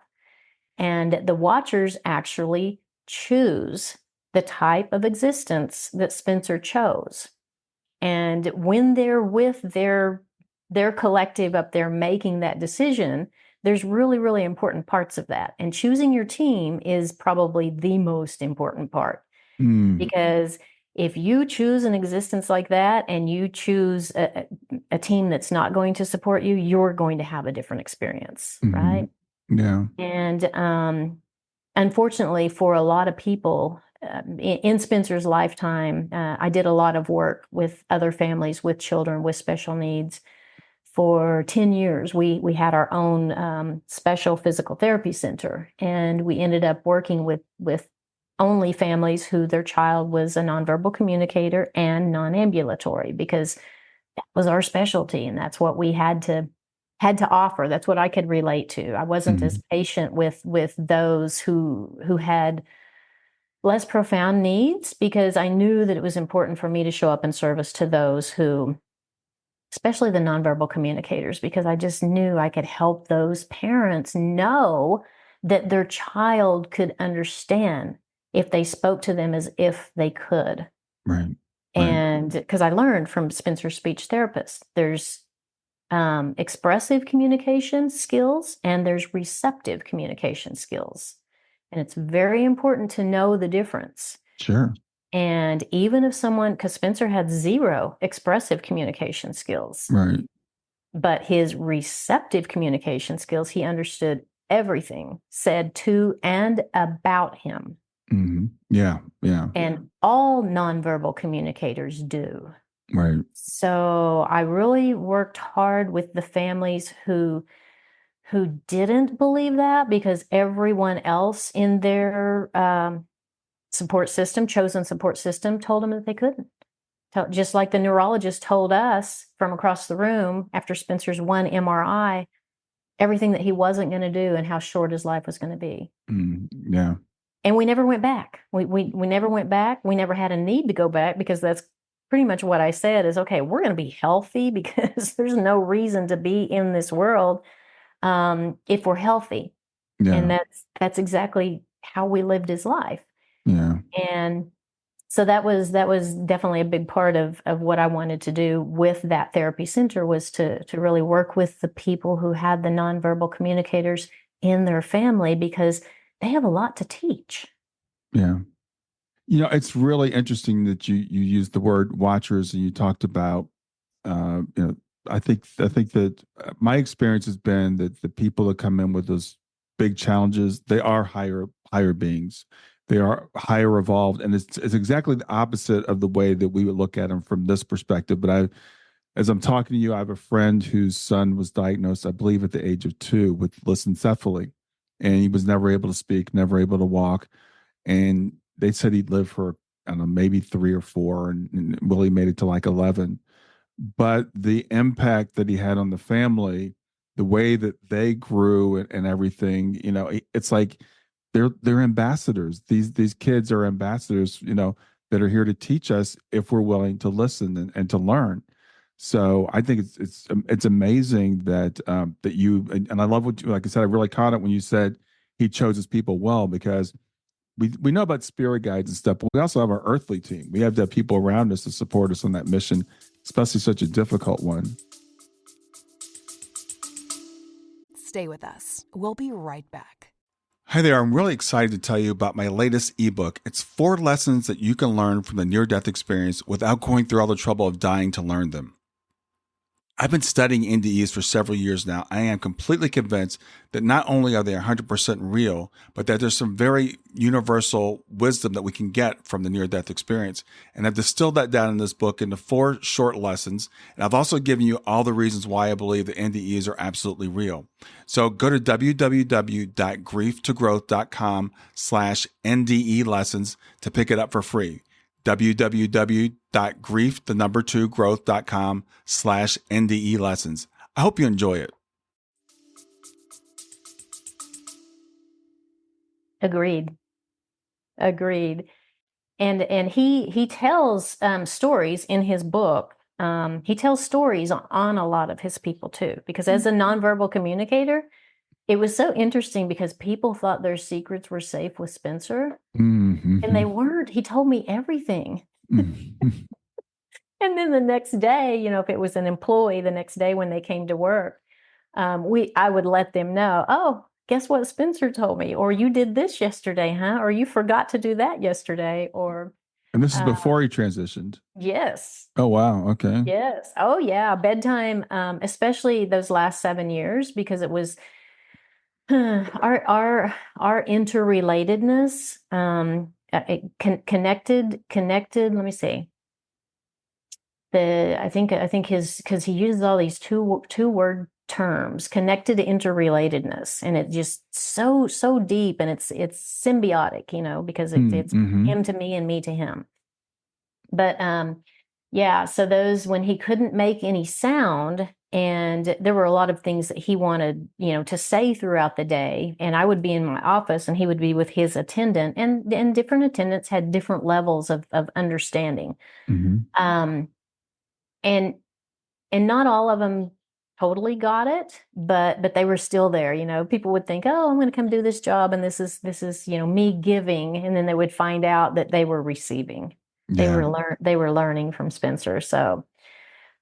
S2: And the watchers actually choose the type of existence that Spencer chose. And when they're with their collective up there making that decision, there's really, really important parts of that. And choosing your team is probably the most important part. Because if you choose an existence like that and you choose a team that's not going to support you, you're going to have a different experience, right?
S1: Yeah.
S2: And unfortunately, for a lot of people, in Spencer's lifetime, I did a lot of work with other families with children with special needs. For 10 years, we had our own special physical therapy center, and we ended up working with only families who their child was a nonverbal communicator and non-ambulatory, because that was our specialty, and that's what we had to offer. That's what I could relate to. I wasn't as patient with those who had less profound needs, because I knew that it was important for me to show up in service to those who, especially the nonverbal communicators, because I just knew I could help those parents know that their child could understand if they spoke to them as if they could.
S1: Right.
S2: And because I learned from Spencer's speech therapist, there's expressive communication skills and there's receptive communication skills. And it's very important to know the difference.
S1: Sure.
S2: And even if someone, because Spencer had 0 expressive communication skills,
S1: Right.
S2: but his receptive communication skills, he understood everything said to and about him.
S1: Yeah. Yeah.
S2: And all nonverbal communicators do.
S1: Right.
S2: So I really worked hard with the families who didn't believe that, because everyone else in their chosen support system, told them that they couldn't. Just like the neurologist told us from across the room after Spencer's 1 MRI, everything that he wasn't going to do and how short his life was going to be.
S1: Yeah.
S2: And we never went back. We never went back. We never had a need to go back, because that's pretty much what I said is, okay, we're going to be healthy because there's no reason to be in this world if we're healthy.
S1: Yeah.
S2: And that's exactly how we lived his life.
S1: Yeah.
S2: And so that was definitely a big part of what I wanted to do with that therapy center, was to really work with the people who had the nonverbal communicators in their family, because they have a lot to teach.
S1: Yeah. It's really interesting that you used the word watchers, and you talked about, I think that my experience has been that the people that come in with those big challenges, they are higher beings. They are higher evolved, and it's exactly the opposite of the way that we would look at them from this perspective. But as I'm talking to you, I have a friend whose son was diagnosed, I believe, at the age of 2 with lissencephaly, and he was never able to speak, never able to walk, and they said he'd live for, I don't know, maybe 3 or 4, and Willie made it to like 11. But the impact that he had on the family, the way that they grew and everything, it's like they're ambassadors. These kids are ambassadors, that are here to teach us if we're willing to listen and to learn. So I think it's amazing that that you, and I love what you, like I said, I really caught it when you said he chose his people well, because we know about spirit guides and stuff, but we also have our earthly team. We have the people around us to support us on that mission, especially such a difficult one.
S3: Stay with us. We'll be right back.
S1: Hi there. I'm really excited to tell you about my latest ebook. It's 4 lessons that you can learn from the near-death experience without going through all the trouble of dying to learn them. I've been studying NDEs for several years now. I am completely convinced that not only are they 100% real, but that there's some very universal wisdom that we can get from the near-death experience. And I've distilled that down in this book into 4 short lessons. And I've also given you all the reasons why I believe that NDEs are absolutely real. So go to www.grieftogrowth.com/NDE lessons to pick it up for free. www.growth.com/NDE lessons. I hope you enjoy it.
S2: Agreed. And he tells stories in his book. He tells stories on a lot of his people too, because as a nonverbal communicator, it was so interesting because people thought their secrets were safe with Spencer, and they weren't. He told me everything. And then the next day, if it was an employee, the next day when they came to work, I would let them know, oh, guess what Spencer told me? Or you did this yesterday, huh? Or you forgot to do that yesterday. Or
S1: And this is before he transitioned.
S2: yes.
S1: Oh, wow. Okay.
S2: Yes. Oh, yeah. Bedtime, especially those last 7 years, because it was our interrelatedness, connected. Let me see. I think because he uses all these two word terms, connected to interrelatedness, and it just so deep, and it's symbiotic, because it's him to me and me to him. But yeah, so those when he couldn't make any sound, and there were a lot of things that he wanted, to say throughout the day, and I would be in my office and he would be with his attendant, and different attendants had different levels of understanding. And not all of them totally got it, but they were still there. People would think, oh, I'm going to come do this job, and this is me giving, and then they would find out that they were receiving.
S1: Yeah.
S2: They were learning from Spencer. So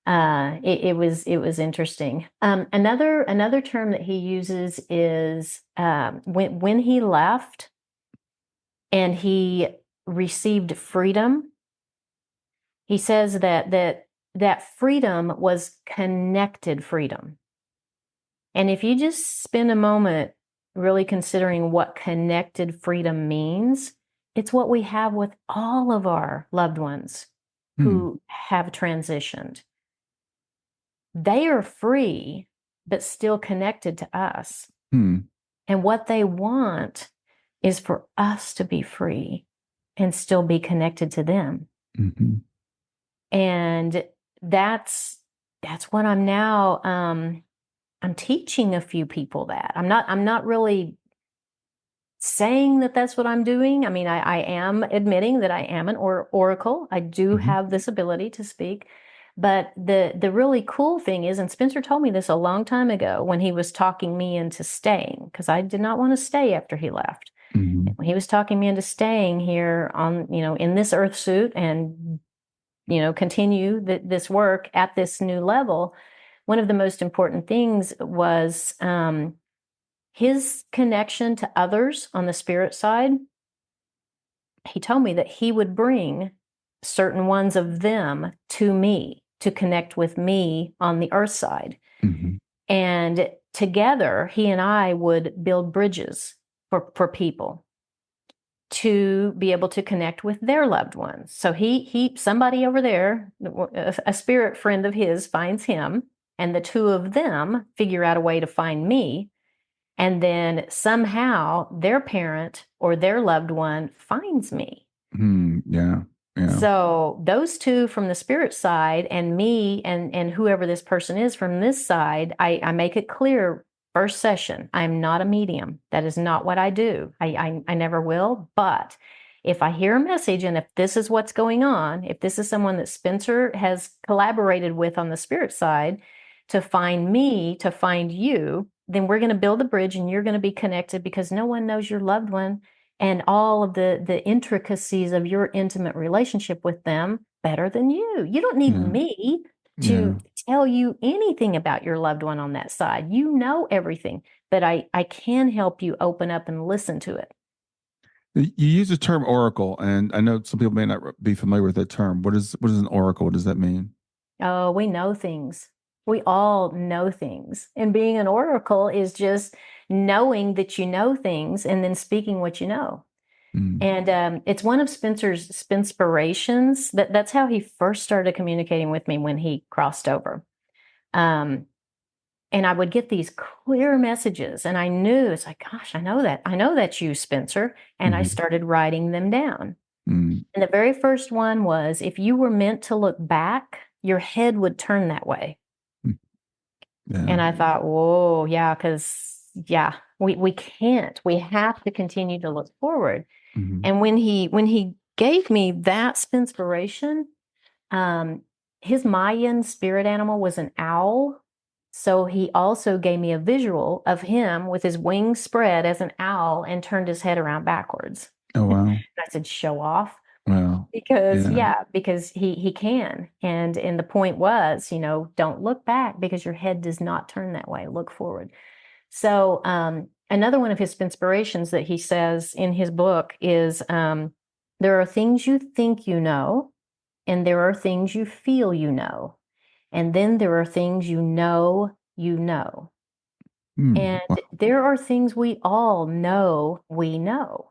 S2: it was interesting. Another term that he uses is when he left and he received freedom. He says that freedom was connected freedom. And if you just spend a moment really considering what connected freedom means, it's what we have with all of our loved ones who have transitioned. They are free, but still connected to us. And what they want is for us to be free and still be connected to them. And that's what I'm now I'm teaching a few people that. I'm not really saying that that's what I'm doing. I mean, I am admitting that I am an oracle. I do have this ability to speak. But the really cool thing is, and Spencer told me this a long time ago when he was talking me into staying, because I did not want to stay after he left. When he was talking me into staying here on, in this earth suit and continue this work at this new level, one of the most important things was his connection to others on the spirit side. He told me that he would bring certain ones of them to me to connect with me on the earth side. And together, he and I would build bridges for people to be able to connect with their loved ones. So somebody over there, a spirit friend of his, finds him, and the two of them figure out a way to find me. And then somehow their parent or their loved one finds me.
S1: Yeah.
S2: So those two from the spirit side, and me and whoever this person is from this side, I make it clear. First session, I'm not a medium. That is not what I do. I never will. But if I hear a message, and if this is what's going on, if this is someone that Spencer has collaborated with on the spirit side to find me, to find you, then we're going to build a bridge, and you're going to be connected, because no one knows your loved one and all of the intricacies of your intimate relationship with them better than you. You don't need me to tell you anything about your loved one on that side. You know everything, but I can help you open up and listen to it.
S1: You use the term oracle, and I know some people may not be familiar with that term. What is an oracle? What does that mean?
S2: Oh, we know things. We all know things. And being an oracle is just knowing that you know things and then speaking what you know.
S1: Mm.
S2: And it's one of Spencer's spinspirations. That's how he first started communicating with me when he crossed over. And I would get these clear messages, and I knew, it's like, gosh, I know that. I know that's you, Spencer. And I started writing them down.
S1: Mm.
S2: And the very first one was, if you were meant to look back, your head would turn that way.
S1: Yeah.
S2: And I thought, whoa, yeah, because we can't. We have to continue to look forward. And when he gave me that spinspiration, his Mayan spirit animal was an owl. So he also gave me a visual of him with his wings spread as an owl and turned his head around backwards.
S1: Oh, wow.
S2: And I said, show off.
S1: Wow.
S2: Because because he can. And the point was, don't look back because your head does not turn that way. Look forward. So another one of his inspirations that he says in his book is there are things you think you know, and there are things you feel you know. And then there are things you know you know. And
S1: Wow.
S2: there are things we all know we know.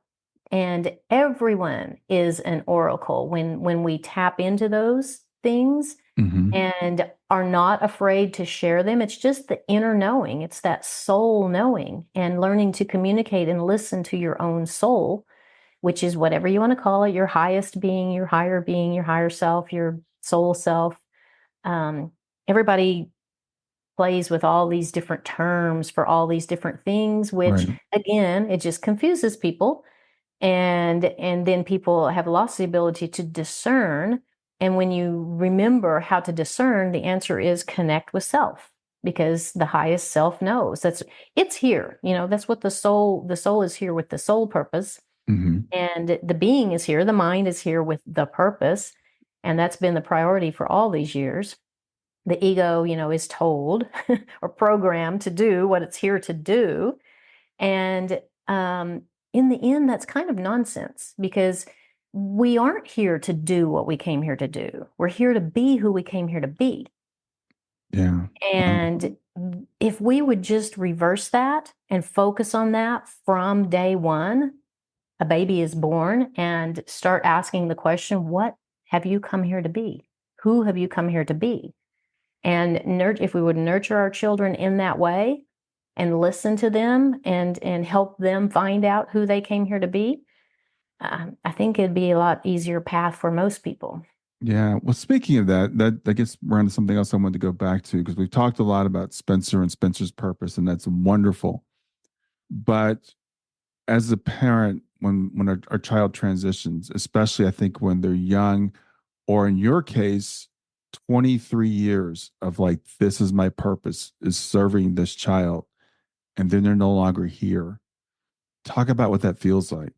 S2: And everyone is an oracle when we tap into those things and are not afraid to share them. It's just the inner knowing. It's that soul knowing and learning to communicate and listen to your own soul, which is whatever you want to call it, your highest being, your higher self, your soul self. Everybody plays with all these different terms for all these different things, which again, it just confuses people. And then people have lost the ability to discern. And when you remember how to discern, the answer is connect with self, because the highest self knows it's here. That's what the soul is here with the soul purpose. And the being is here, the mind is here with the purpose. And that's been the priority for all these years. The ego, is told or programmed to do what it's here to do. And in the end, that's kind of nonsense, because we aren't here to do what we came here to do. We're here to be who we came here to be.
S1: Yeah.
S2: And if we would just reverse that and focus on that from day one, a baby is born, and start asking the question, what have you come here to be? Who have you come here to be? And if we would nurture our children in that way and listen to them and help them find out who they came here to be, I think it'd be a lot easier path for most people.
S1: Yeah. Well, speaking of that gets around to something else I wanted to go back to, because we've talked a lot about Spencer and Spencer's purpose, and that's wonderful. But as a parent, when our child transitions, especially I think when they're young, or in your case, 23 years of like, this is my purpose, is serving this child, and then they're no longer here. Talk about what that feels like.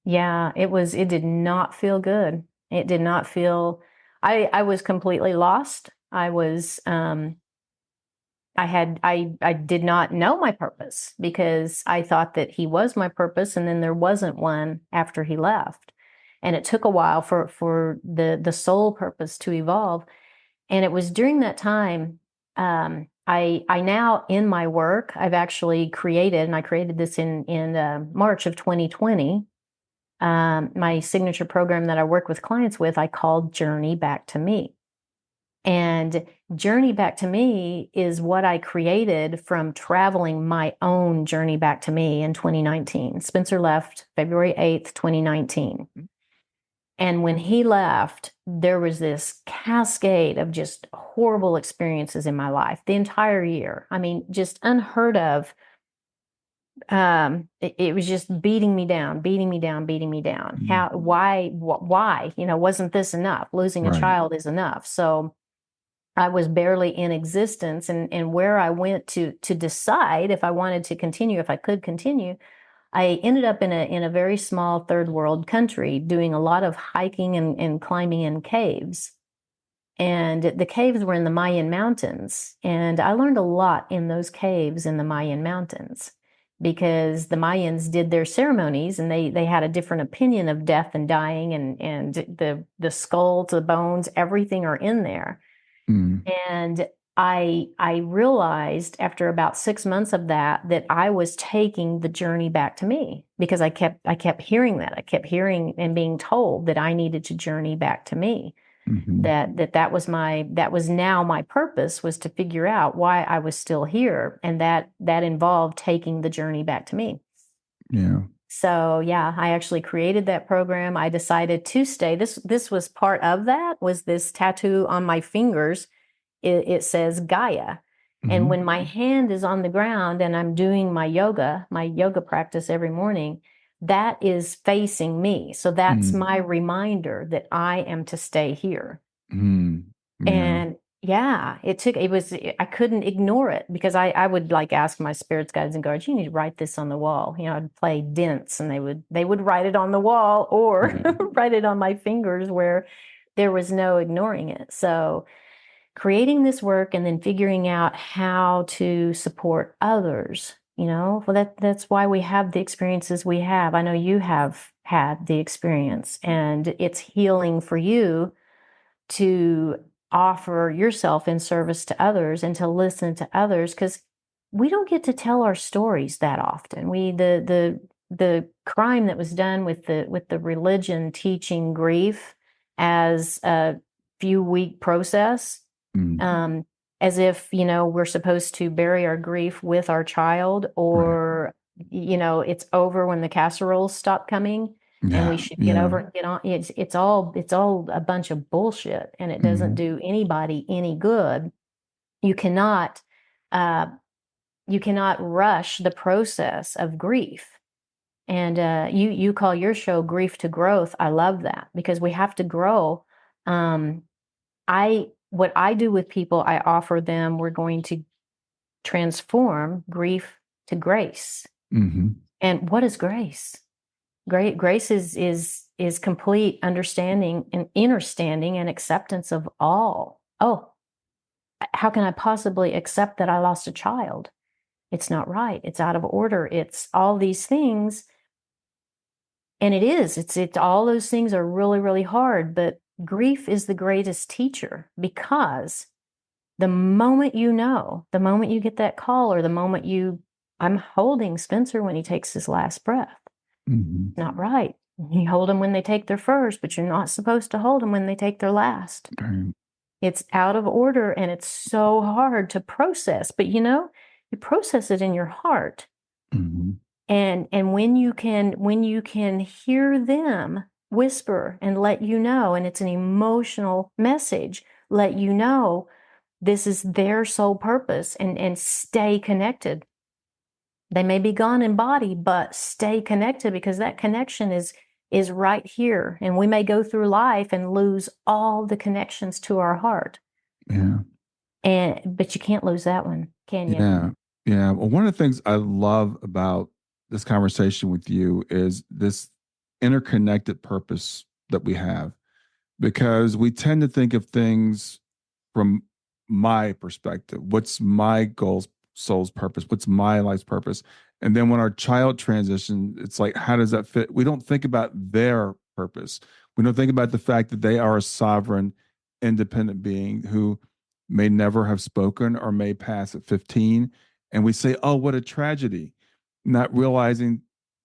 S2: Yeah, it did not feel good. It did not feel, I was completely lost. I was, I did not know my purpose, because I thought that he was my purpose, and then there wasn't one after he left. And it took a while for the soul purpose to evolve. And it was during that time, I now, in my work, I've actually created, and I created this in March of 2020, my signature program that I work with clients with, I called Journey Back to Me. And Journey Back to Me is what I created from traveling my own journey back to me in 2019. Spencer left February 8th, 2019. And when he left, there was this cascade of just horrible experiences in my life the entire year. I mean, just unheard of. It was just beating me down. Why, wasn't this enough? Losing a child is enough. So I was barely in existence, and where I went to decide if I wanted to continue, if I could continue, I ended up in a very small third world country doing a lot of hiking and climbing in caves. And the caves were in the Mayan mountains. And I learned a lot in those caves in the Mayan mountains, because the Mayans did their ceremonies, and they had a different opinion of death and dying, and the skull to the bones, everything are in there.
S1: Mm.
S2: And I realized after about 6 months of that I was taking the journey back to me, because I kept hearing that. I kept hearing and being told that I needed to journey back to me.
S1: Mm-hmm.
S2: That was now my purpose, was to figure out why I was still here. And that involved taking the journey back to me.
S1: Yeah.
S2: So yeah, I actually created that program. I decided to stay. This was part of that, was this tattoo on my fingers. It says Gaia.
S1: Mm-hmm.
S2: And when my hand is on the ground and I'm doing my yoga practice every morning, that is facing me. So that's my reminder that I am to stay here.
S1: Mm. Yeah.
S2: And yeah, I couldn't ignore it, because I would like ask my spirits guides and guardians, you need to write this on the wall. I'd play dents and they would write it on the wall, or write it on my fingers, where there was no ignoring it. So creating this work and then figuring out how to support others, well, that's why we have the experiences we have. I know you have had the experience, and it's healing for you to offer yourself in service to others and to listen to others, because we don't get to tell our stories that often. The crime that was done with the religion teaching grief as a few week process, as if we're supposed to bury our grief with our child, or it's over when the casseroles stop coming. And we should get over and get on. It's all a bunch of bullshit, and it doesn't do anybody any good. You cannot rush the process of grief. And you call your show Grief to Growth. I love that, because we have to grow. What I do with people, I offer them, we're going to transform grief to grace. And what is grace? Grace is complete understanding and understanding and acceptance of all. Oh, how can I possibly accept that I lost a child? It's not right. It's out of order. It's all these things. And it's all those things are really, really hard. But grief is the greatest teacher, because the moment the moment you get that call, or the moment I'm holding Spencer when he takes his last breath. Not right. You hold them when they take their first, but you're not supposed to hold them when they take their last. It's out of order, and it's so hard to process. But you process it in your heart. And when you can hear them whisper and let you know, and it's an emotional message, let you know this is their sole purpose, and stay connected. They may be gone in body, but stay connected, because that connection is right here. And we may go through life and lose all the connections to our heart. But you can't lose that one, can you?
S1: Yeah. Well, one of the things I love about this conversation with you is this interconnected purpose that we have, because we tend to think of things from my perspective. What's my goals, soul's purpose? What's my life's purpose? And then when our child transitions, it's like, how does that fit? We don't think about their purpose. We don't think about the fact that they are a sovereign, independent being who may never have spoken or may pass at 15. And we say, oh, what a tragedy, not realizing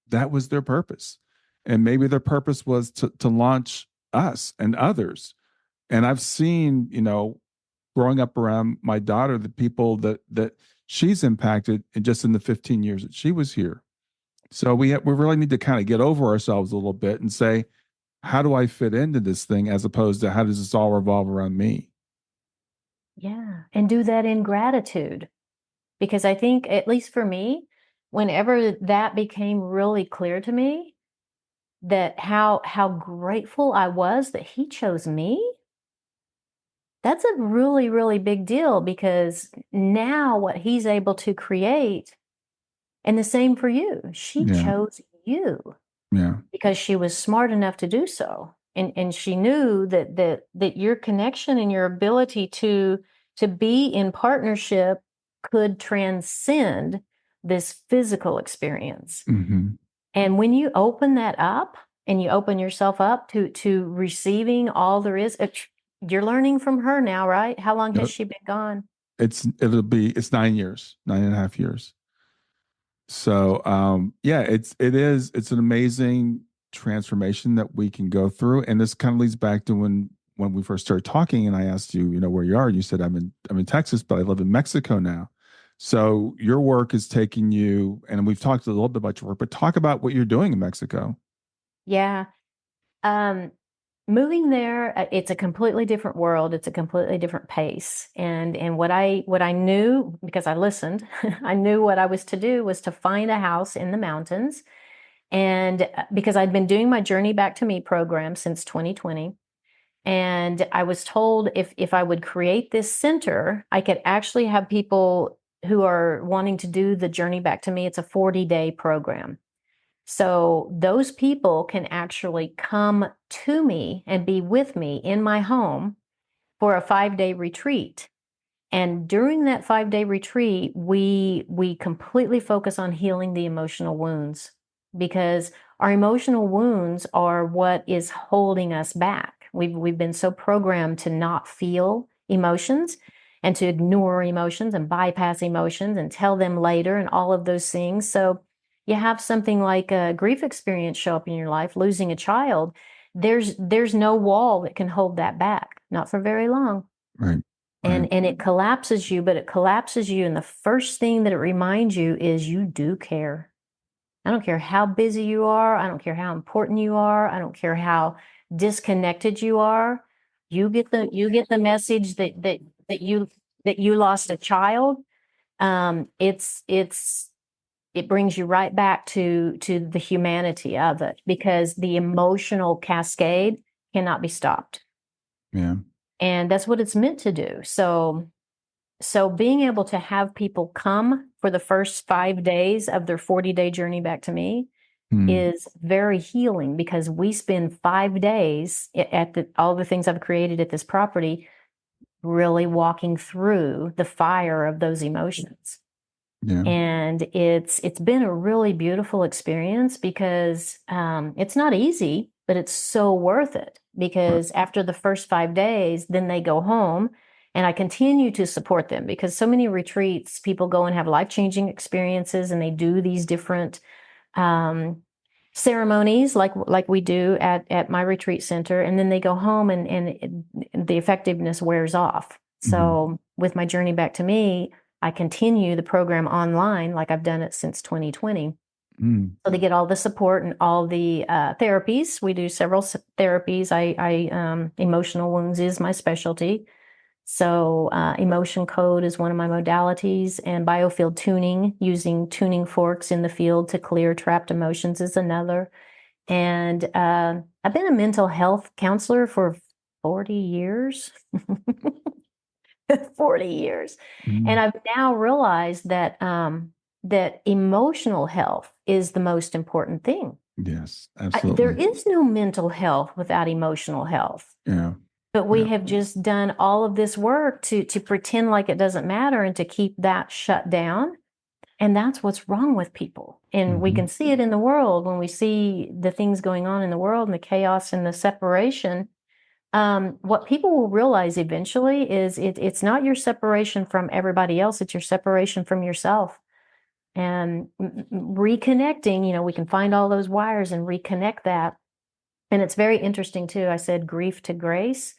S1: that was their purpose. And maybe their purpose was to launch us and others. And I've seen, growing up around my daughter, the people that she's impacted just in the 15 years that she was here. So we really need to kind of get over ourselves a little bit and say, how do I fit into this thing, as opposed to how does this all revolve around me?
S2: Yeah. And do that in gratitude. Because I think, at least for me, whenever that became really clear to me, that how grateful I was that he chose me, that's a really, really big deal, because now what he's able to create, and the same for you, she chose you because she was smart enough to do so. And she knew that your connection and your ability to be in partnership could transcend this physical experience. And when you open that up, and you open yourself up to receiving all there is, you're learning from her now, right? How long has
S1: Yep.
S2: she been gone?
S1: It's 9 years, 9.5 years. So yeah, it's an amazing transformation that we can go through. And this kind of leads back to when we first started talking and I asked you, where you are. You said I'm in Texas, but I live in Mexico now. So your work is taking you, and we've talked a little bit about your work, but talk about what you're doing in Mexico.
S2: Yeah. Um, moving there, it's a completely different world. It's a completely different pace. And what I knew, because I listened, I knew what I was to do was to find a house in the mountains. And because I'd been doing my Journey Back to Me program since 2020, and I was told if I would create this center, I could actually have people who are wanting to do the Journey Back to Me. It's a 40-day program. So those people can actually come to me and be with me in my home for a 5-day retreat. And during that 5-day retreat, we completely focus on healing the emotional wounds, because our emotional wounds are what is holding us back. We've been so programmed to not feel emotions and to ignore emotions and bypass emotions and tell them later and all of those things. So you have something like a grief experience show up in your life, losing a child. There's no wall that can hold that back, not for very long.
S1: Right.
S2: And it collapses you, but it collapses you. And the first thing that it reminds you is you do care. I don't care how busy you are. I don't care how important you are. I don't care how disconnected you are. You get the message that you lost a child. It brings you right back to the humanity of it, because the emotional cascade cannot be stopped.
S1: Yeah.
S2: And that's what it's meant to do. So being able to have people come for the first 5 days of their 40-day journey back to me is very healing, because we spend 5 days at all the things I've created at this property, really walking through the fire of those emotions.
S1: Yeah.
S2: And it's been a really beautiful experience, because it's not easy, but it's so worth it. Because after the first 5 days, then they go home, and I continue to support them, because so many retreats, people go and have life-changing experiences, and they do these different ceremonies like we do at my retreat center, and then they go home and the effectiveness wears off. So with my Journey Back to Me, I continue the program online like I've done it since 2020. So they get all the support and all the therapies. We do several therapies. Emotional wounds is my specialty. So emotion code is one of my modalities, and biofield tuning, using tuning forks in the field to clear trapped emotions, is another. And I've been a mental health counselor for 40 years. 40 years. And I've now realized that that emotional health is the most important thing.
S1: Yes,
S2: There
S1: absolutely.
S2: is no mental health without emotional health.
S1: Yeah.
S2: But we
S1: Yeah.
S2: have just done all of this work to pretend like it doesn't matter and to keep that shut down. And that's what's wrong with people. And we can see it in the world when we see the things going on in the world and the chaos and the separation. What people will realize eventually is it's not your separation from everybody else, it's your separation from yourself. And reconnecting, we can find all those wires and reconnect that. And it's very interesting too. I said grief to grace.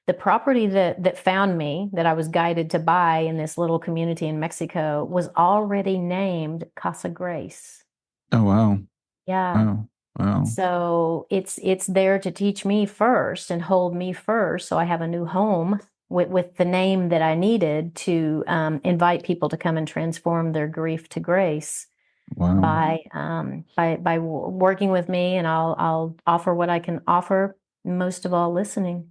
S2: The property that found me, that I was guided to buy in this little community in Mexico, was already named Casa Grace.
S1: Oh, wow.
S2: Yeah.
S1: Wow. Wow.
S2: So it's there to teach me first and hold me first, so I have a new home with the name that I needed to invite people to come and transform their grief to grace
S1: Wow.
S2: by working with me, and I'll offer what I can offer. Most of all, listening.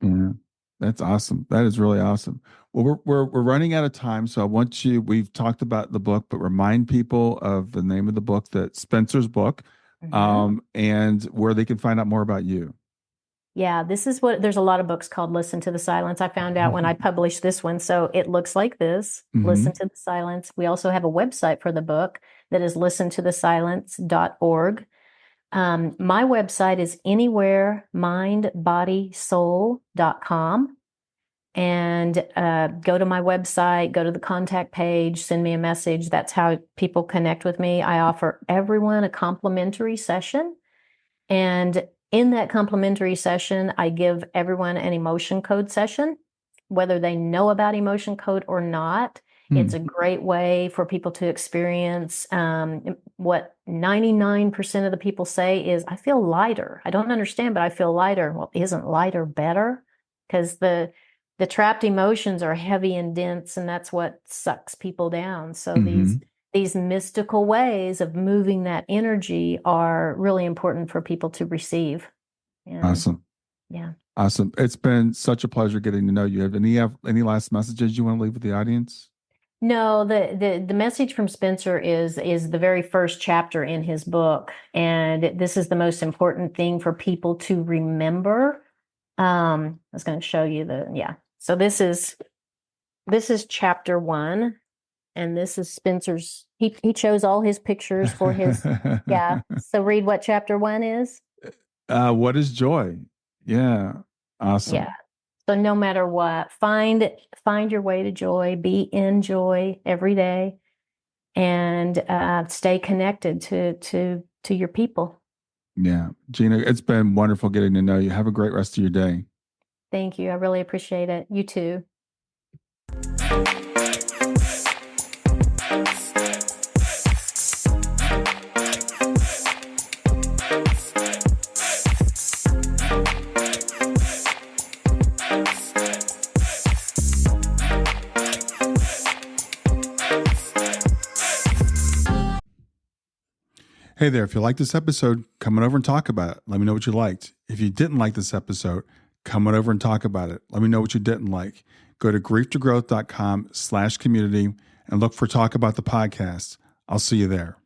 S1: Yeah. That's awesome. That is really awesome. Well, we're running out of time, so I want you. We've talked about the book, but remind people of the name of the book, that Spencer's book, and where they can find out more about you.
S2: Yeah, there's a lot of books called Listen to the Silence. I found out when I published this one. So it looks like this, Listen to the Silence. We also have a website for the book that is listentothesilence.org. My website is anywheremindbodysoul.com. And go to my website, go to the contact page, send me a message. That's how people connect with me. I offer everyone a complimentary session. And in that complimentary session, I give everyone an emotion code session, whether they know about emotion code or not. It's a great way for people to experience what 99% of the people say is, I feel lighter. I don't understand, but I feel lighter. Well, isn't lighter better? Because the trapped emotions are heavy and dense, and that's what sucks people down. So these mystical ways of moving that energy are really important for people to receive. And,
S1: awesome.
S2: Yeah.
S1: Awesome. It's been such a pleasure getting to know you. Have any last messages you want to leave with the audience?
S2: No, the message from Spencer is the very first chapter in his book, and this is the most important thing for people to remember. I was going to show you So this is chapter 1, and this is Spencer's. He chose all his pictures for his. Yeah. So read what chapter 1 is.
S1: What is joy? Yeah. Awesome.
S2: Yeah. So no matter what, find your way to joy, be in joy every day, and stay connected to your people.
S1: Yeah. Gina, it's been wonderful getting to know you. Have a great rest of your day.
S2: Thank you. I really appreciate it. You too.
S1: Hey there, if you liked this episode, come on over and talk about it. Let me know what you liked. If you didn't like this episode, come on over and talk about it. Let me know what you didn't like. Go to grieftogrowth.com/community and look for Talk About the Podcast. I'll see you there.